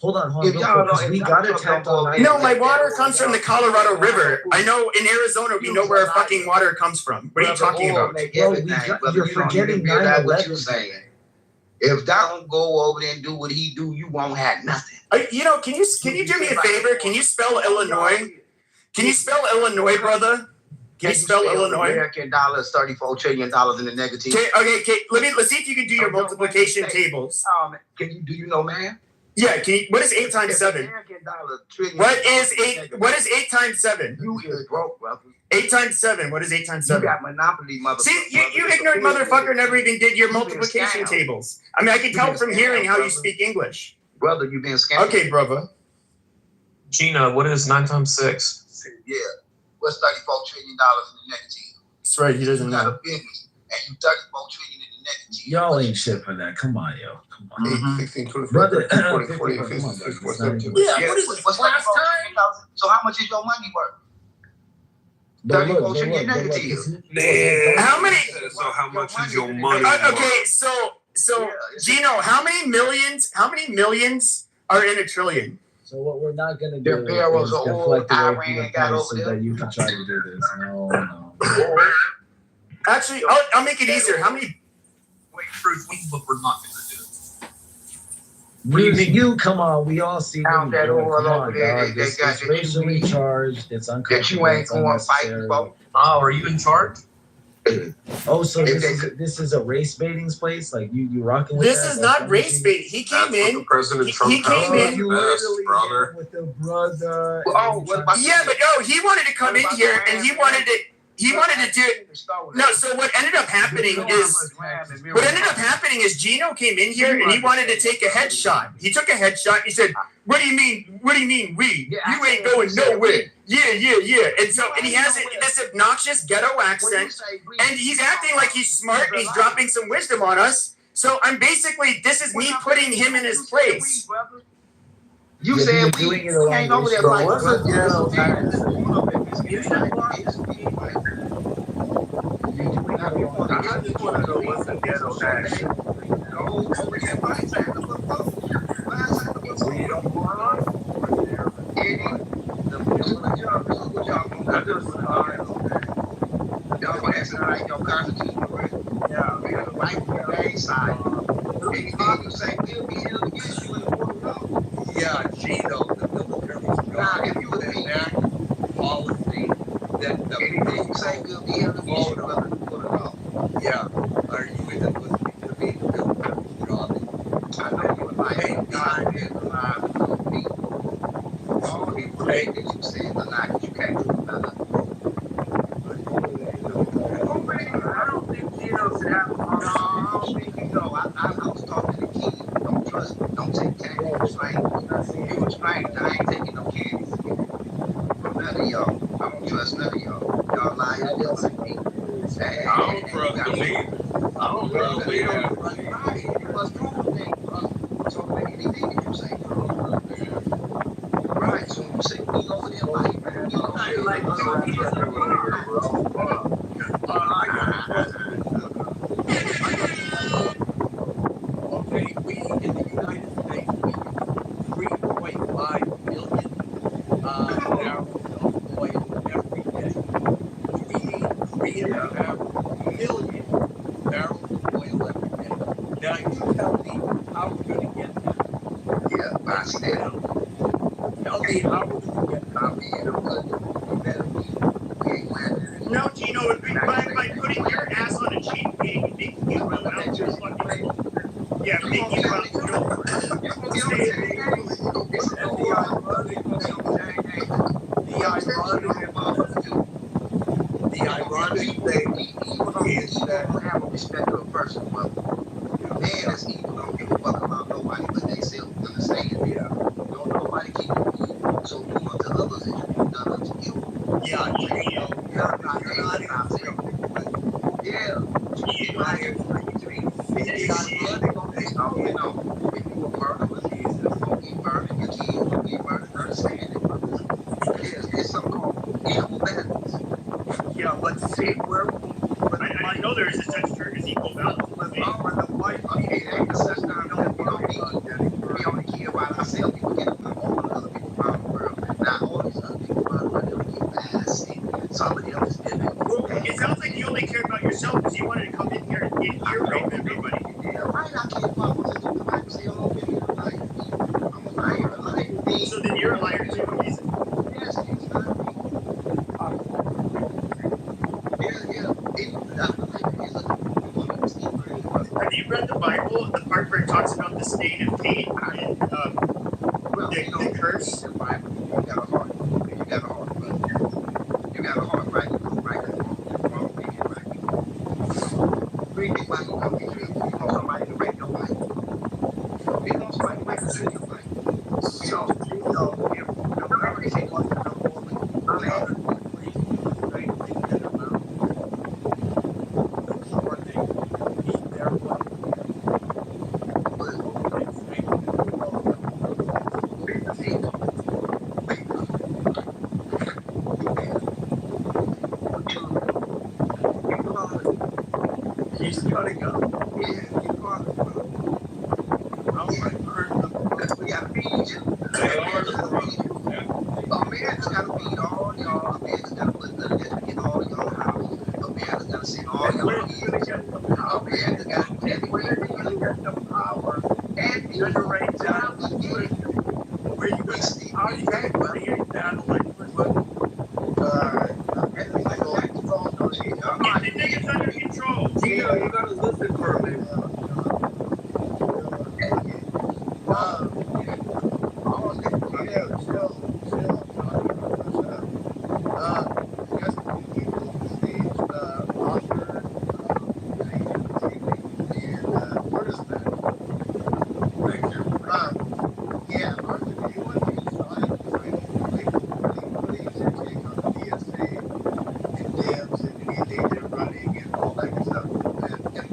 Hold on. Because we got attacked on 9/11. No, my water comes from the Colorado River. I know in Arizona we know where our fucking water comes from. What are you talking about? You're forgetting 9/11. If Donald go over there and do what he do, you won't have nothing. Can you do me a favor? Can you spell Illinois? Can you spell Illinois, brother? Can you spell Illinois? American dollars, $34 trillion in the negative. Okay. Let's see if you can do your multiplication tables. Do you know, man? Yeah. What is 8 times 7? What is 8 times 7? You is broke, brother. 8 times 7. What is 8 times 7? You got monopoly, motherfucker. See, you ignorant motherfucker never even did your multiplication tables. I mean, I can tell from hearing how you speak English. Brother, you've been scammed. Okay, brother. Gina, what is 9 times 6? Yeah. What's $34 trillion in the negative? That's right. He doesn't know. Business, and you $34 trillion in the negative. Y'all ain't shit for that. Come on, yo. Come on. 16, 24, Brother, 40, 40, 50, 54, 17. Yeah, what is this? What's last time? So how much is your money worth? $34 trillion negative. How many? So how much is your money? Okay, so Gino, how many millions are in a trillion? So what we're not gonna do is barrels of oil deflect away from Iran the got point over so there. that you can try to do this. No. Actually, I'll make it easier. How many? Wait, Truth, what we're not going to do. What do you mean? You come on, we all see what Found that you're doing. oil Come on, over there. dog. They This got is that racially you need. charged. It's That uncomfortable. you ain't It's going to fight unnecessary. for. Oh, are you in charge? Oh, so this is a race baiting place? Like you rocking with This that? is That's not race bait. He came in. President Trump he came in. You literally brother. With the brother. What about Yeah, but no, he wanted to come in here and he wanted to do it. No, so what ended up happening is Gino came in here and he wanted to take a headshot. He took a headshot. He said, "What do you mean? What do you mean we? You ain't going nowhere." Yeah. And he has this obnoxious ghetto accent, and he's acting like he's smart and he's dropping some wisdom on us. So this is me putting him in his place. You Yeah, said you're we doing it along ain't over there racial fighting. lines. what's a ghetto action? We don't want Y'all passing out your constitution already? Yeah. We have the right to remain silent. Anything you say will be held against you in the court of law. Yeah, Gino, the military's Now, got if you would enact policy that the anything you say will be held against you in the court of law. yeah. Are you even listening to me? The military's job is I know you would like take time and alive with me. All the things that you said are not, you can't do about it. I don't think Gino should have No, I don't think you know. I was talking to Keith. Don't trust me. Don't take time to explain. You explain it. I ain't taking no candies. From none of y'all. I don't trust none of y'all. Y'all liars just like me. I don't trust them either. I don't trust them either. Right. You must prove things. So anything that you say, right. So you say, we over there like, you know, Like, okay, we in the United States, we use 3.5 million barrels of oil every day. We need 3.5 million barrels of oil every day. Now, you tell me how we're going to get that. yeah, I see that. Tell me how we're going to get that. I'm being a good, better be. No, Gino, by putting your ass on a chain gang and making you run out to fucking yeah, making you run The ironic thing is that have a respect for a person. Well, man, that's evil. Don't give a fuck about nobody, but they still understand. Yeah. Don't nobody keep it. So do unto others as you do done unto you. Yeah, Gino, you're not yeah. The ironic You know, if you were murderers, don't be murdered, your kids will be murdered. Understand it. There's something called equal balance. yeah, but see, I know there is a such term as equal balance. With all of the white, okay, it ain't such time we only care about ourselves. We forget about all the other people around the world. Now, all these other people around the world, they don't get fast. Somebody else is living. It sounds like you only care about yourself because you wanted to come in here and ear rape everybody. Yeah, right. I care about myself. I can say, oh, I'm a liar. So then you're a liar too, amazing. Yes, it's not me. Have you read the Bible, the part where it talks about the state of Cain and the curse? You got a heart. You got a heart, brother. You got a heart, right? Right. Read the Bible. You want somebody to write your life. You want somebody to write your life. So, if nobody wants to know more, he's cutting up. yeah, you are. We got to feed you. A man's got to feed all y'all. A man's got to put the in all y'all houses. A man's got to send all y'all kids. A man's got to everywhere you're going to get the power and generate jobs again. Where you going to how do you get that electric weapon? Get the niggas under control. Gino, you gotta listen for a minute.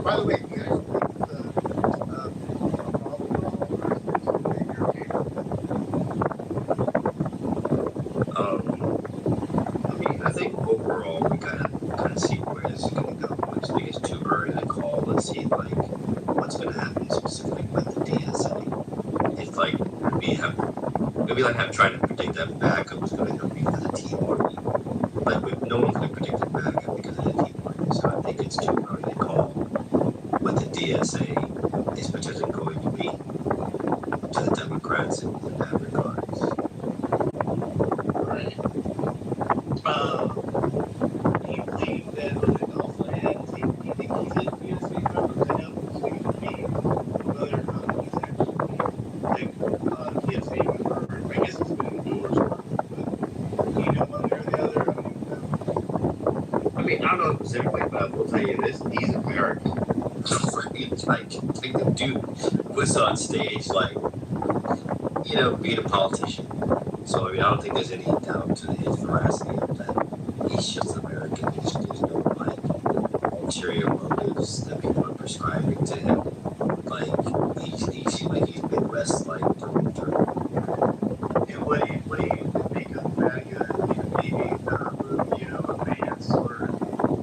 By the way, you guys I think overall we gotta kind of see where this is gonna go. I just think it's too early to call this not trying to predict that MAGA was going to be because of Tea Party, but no one could have predicted MAGA because of the Tea Party. So I think it's too early to call what the DSA is potentially going to be to the Democrats in that regards. Right. Do you believe that also adds, do you think he's a DSA member? I know he's going to be whether or not he's actually like DSA member. I guess he's going to endorse her, but do you know one way or the other? I mean, I don't know specifically, but I will tell you this: he's American. It's like the dude was on stage, like, you know, being a politician. So I mean, I don't think there's any doubt to his veracity of that. He's just American. There's no like ulterior motives that people are prescribing to him. Like he seems like he's Midwest like through and through. And what do you make of MAGA? Maybe Rubio, Vance, or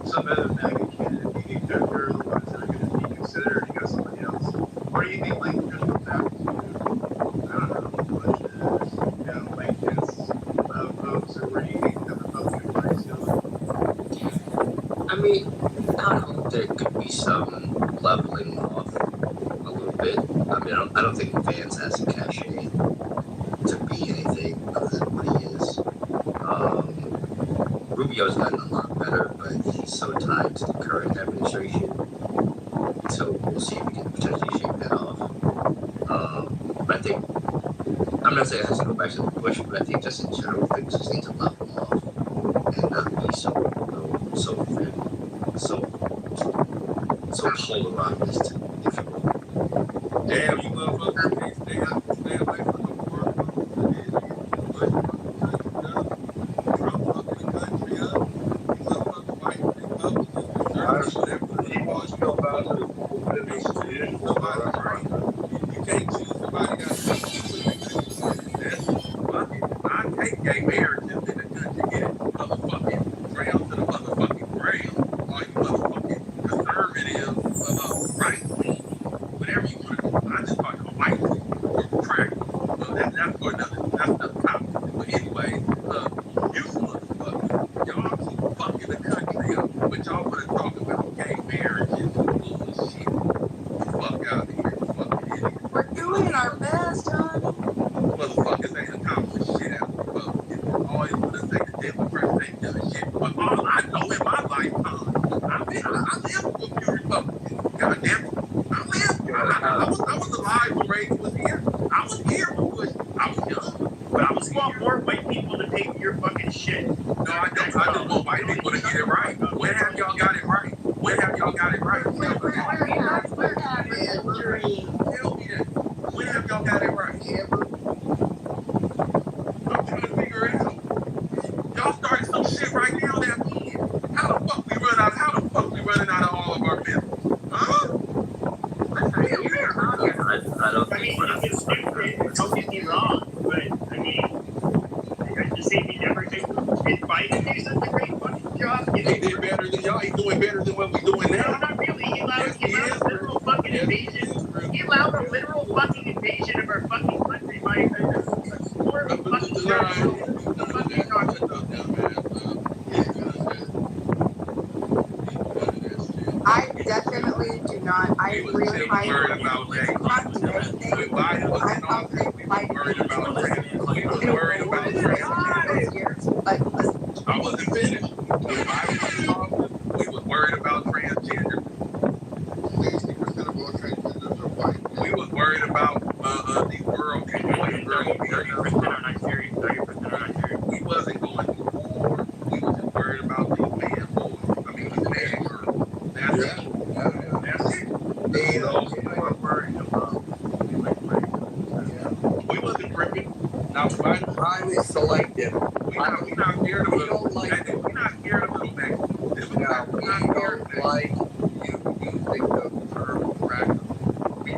some other MAGA candidate? Do you think they're the ones that are going to be considered? You got somebody else, or do you think like just go back to I don't know what it is, like Pence votes, or where do you think the Republican Party's going? I mean, I hope there could be some leveling off a little bit. I mean, I don't think Vance has the cachet to be anything other than what he is. Rubio's gotten a lot better, but he's so tied to the current administration. So we'll see if we can potentially shake that off. But I think, I'm not saying it has to go back to the Bush, but I think just in general, things just need to level off and not be so polarized, if you will. Damn, you motherfucker can't stay away from the war. Trump fucking the country up. You motherfucker white Republicans, He wants to go back to the you can't choose somebody got I take gay marriages in the country, get it motherfucking drowned to the motherfucking ground. All you motherfucking conservative, right wing, whatever you want to do. I just call it a white wing or crack. That's for another topic. But anyway, you motherfuckers, y'all keep fucking the country up, but y'all want to talk about gay marriages and bullshit. Fuck out of here, you fucking idiot. We're doing our best, honey. Motherfuckers ain't accomplished shit out of Republicans. Always want to say the Democrats ain't done shit. But all I know in my lifetime, I lived with a few Republicans. God damn it. I was alive when Reagan was here. I was here when Bush. I was young, but I was want more white people to pay for your fucking shit. No, I don't. I just want white people to get it right. When have y'all got it right? When have y'all got it right? Tell me that. When have y'all got it right? I'm trying to figure it out. Y'all started some shit right now that we in. How the fuck we running out of all of our bills? Huh? I don't I mean, it's stupid. Don't get me wrong, but I mean, at the same time, everything. Did Biden do such a great fucking job? He did better than y'all. He's doing better than what we're doing now. No, not really. He allowed a literal fucking invasion. He allowed a literal fucking invasion of our fucking country by a swarm of fucking I definitely do not. I agree with my. Worried about that. When Biden was in office, we were worried about that. We were worried about that. I wasn't finished. When Biden was in office, we was worried about transgender. 60% of all transgenders are white. We was worried about the world. 30% are Nigerian. 30% are Nigerian. We wasn't going to war. We was just worried about the man boys. I mean, the man girl. That's it. That's it. We weren't worried about. We wasn't gripping. Now, highly selective. We're not scared of it. We're not scared of it. We're not scared of like you using the term cracker. We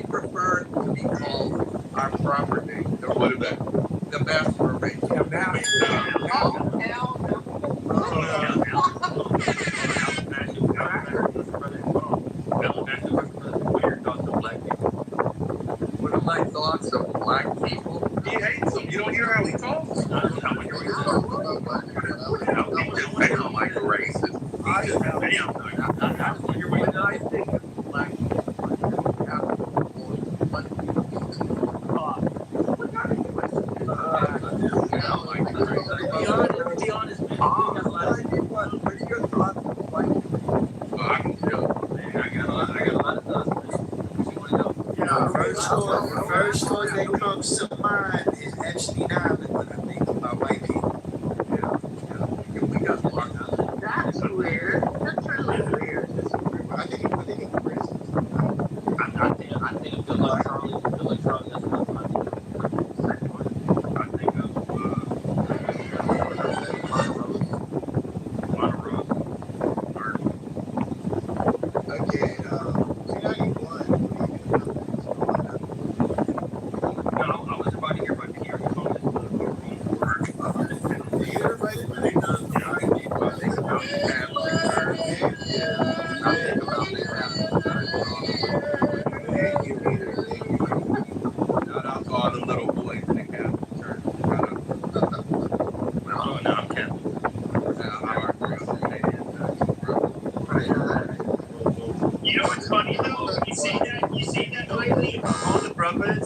prefer to be called our property. What is that? The master race. Yeah, Oh, hell no. What are my thoughts of black people?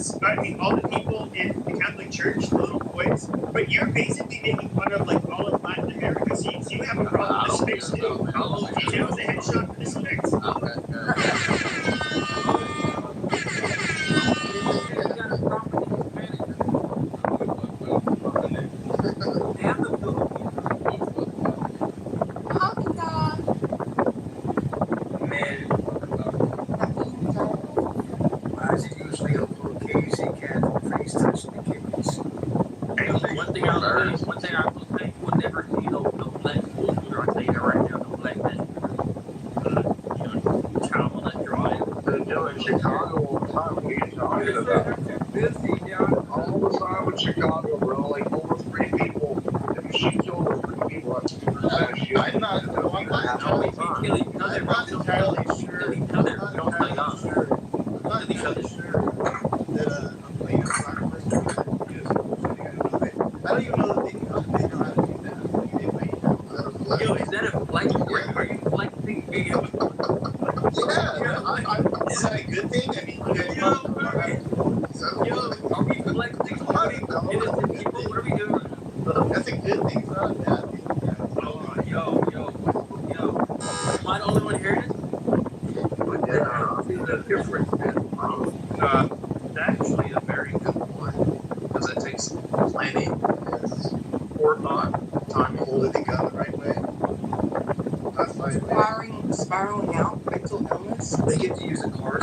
us, I mean, all the people in the Catholic Church, the little boys, but you're basically making fun of like all of Latin America. So you have a problem with the Spix too. DJ was a headshot for the Spix. Why is it usually a little Cajun cat face touching the kids? One thing I will say, you will never see no black schools shooter. I'll tell you that right now, no black men. Child molester, all that. They're doing Chicago all the time. What are you talking about? All the time in Chicago, bro. Like over 3 people. If she killed over 3 people, that's 2%. I'm not entirely sure. Each other. We don't play on. I'm not entirely sure that I'm playing a soccer person. I don't even know that they know how to do that. Yo, is that a black sport? Are you flexing? Yeah, is that a good thing? I mean, Are we flexing? Innocent people? What are we doing? That's a good thing. It's not a bad thing. Yo. Am I the only one hearing this? There's a difference, man. It's actually a very good one because it takes planning, forethought, time to hold it together the right way. That's my Spiraling out, mental illness. They get to use a car.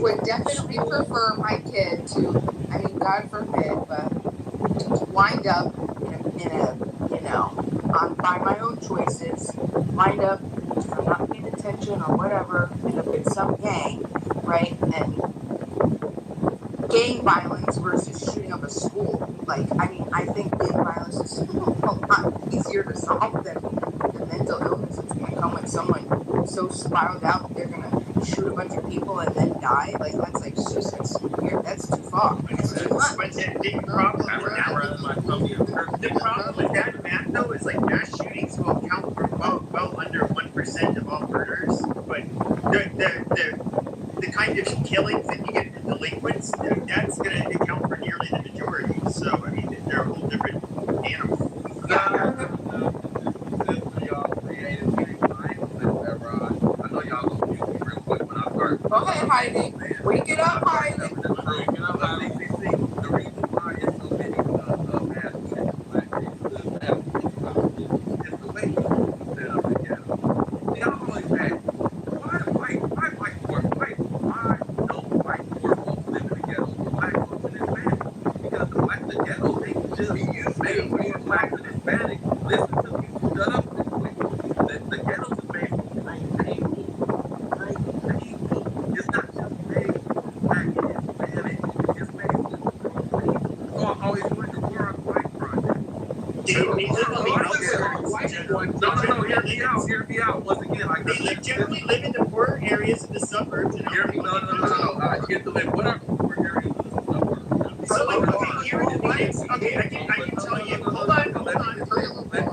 Would definitely prefer my kid to, I mean, God forbid, but to wind up in a by my own choices, wind up, if I'm not paying attention or whatever, end up in some gang, right? And gang violence versus shooting up a school. Like, I mean, I think gang violence is a lot easier to solve than the mental illness that's going to come when someone so spiraled out that they're going to shoot a bunch of people and then die. Like, that's like just, it's weird. That's too far. It's too much. But the problem with that math though is like mass shootings will account for well under 1% of all murders, but the kind of killings that you get in delinquents, that's going to account for nearly the majority. So I mean, they're a whole different animal. Go ahead, Heidi. Wake it up, Heidi. The reason why it's so many mass is the way people set up together. They always say, why don't white folks live in the ghetto for black folks and Hispanics? Because the ghetto, they just made for blacks and Hispanics. Listen to me, shut up this way. The ghetto is made for grown people. It's not just made for black and Hispanic. It's made for grown people. So I always went to War White Project. Hear me out. Once again, like they generally live in the poorer areas of the suburbs. And hear me, no. You get to live whatever poor areas of the suburbs. So like, okay, here in Phoenix, okay, I can tell you. Hold on.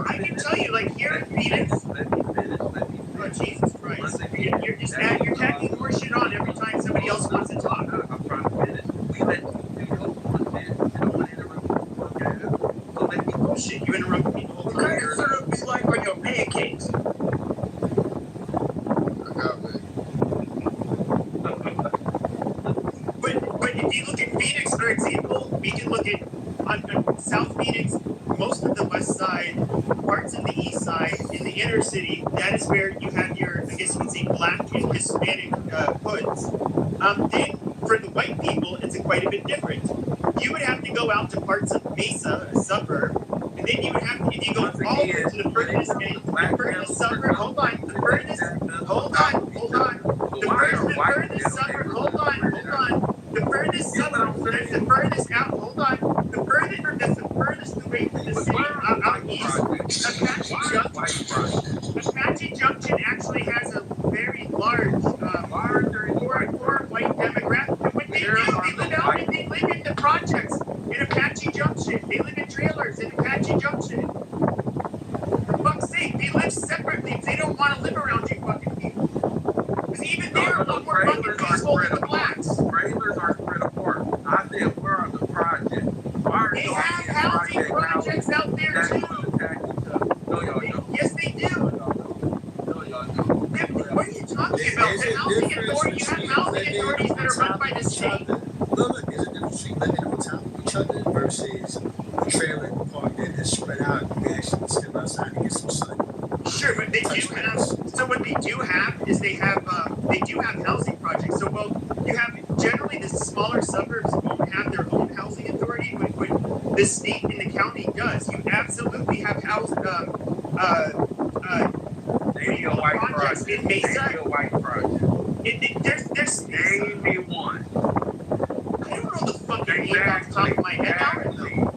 I can tell you, like here in Phoenix. Let me finish. Oh Jesus Christ! You're just you're tacking more shit on every time somebody else wants to talk. I'm trying to finish. We let you go one bit. You don't want to interrupt. Okay. So let me go. Shit, you interrupt me the whole time. What kind of be like on your pancakes? But if you look at Phoenix, for example, we can look at on South Phoenix, most of the west side, parts of the east side, in the inner city, that is where you have your, I guess you can say, black and Hispanic hoods. Then for the white people, it's quite a bit different. You would have to go out to parts of Mesa, a suburb, and then you would have to, if you go all the way to the furthest suburb, hold on, the furthest suburb, hold on, the furthest suburb, that's the furthest out, hold on, that's the furthest away from the city, out east. Apache Junction actually has a very large, poor white demographic. And what they do, they live in the projects in Apache Junction. They live in trailers in Apache Junction. For fuck's sake, they live separately. They don't want to live around you fucking people. trailers are spread apart. Trailers are spread apart. I said, where are the projects? Why They have housing projects out there too. No, y'all don't. Yes, they do. No, y'all don't. What are you talking about? The housing authority, you have housing authorities that are run by the state. Look, there's a difference between living on top of each other versus a trailer park that is spread out. You can actually step outside and get some sun. Sure, but they do have. So what they do have is they do have housing projects. So you have generally the smaller suburbs won't have their own housing authority, but the state and the county does. You absolutely have projects in Mesa. White project. There's Name me one. I don't know the fucking name off the top of my head.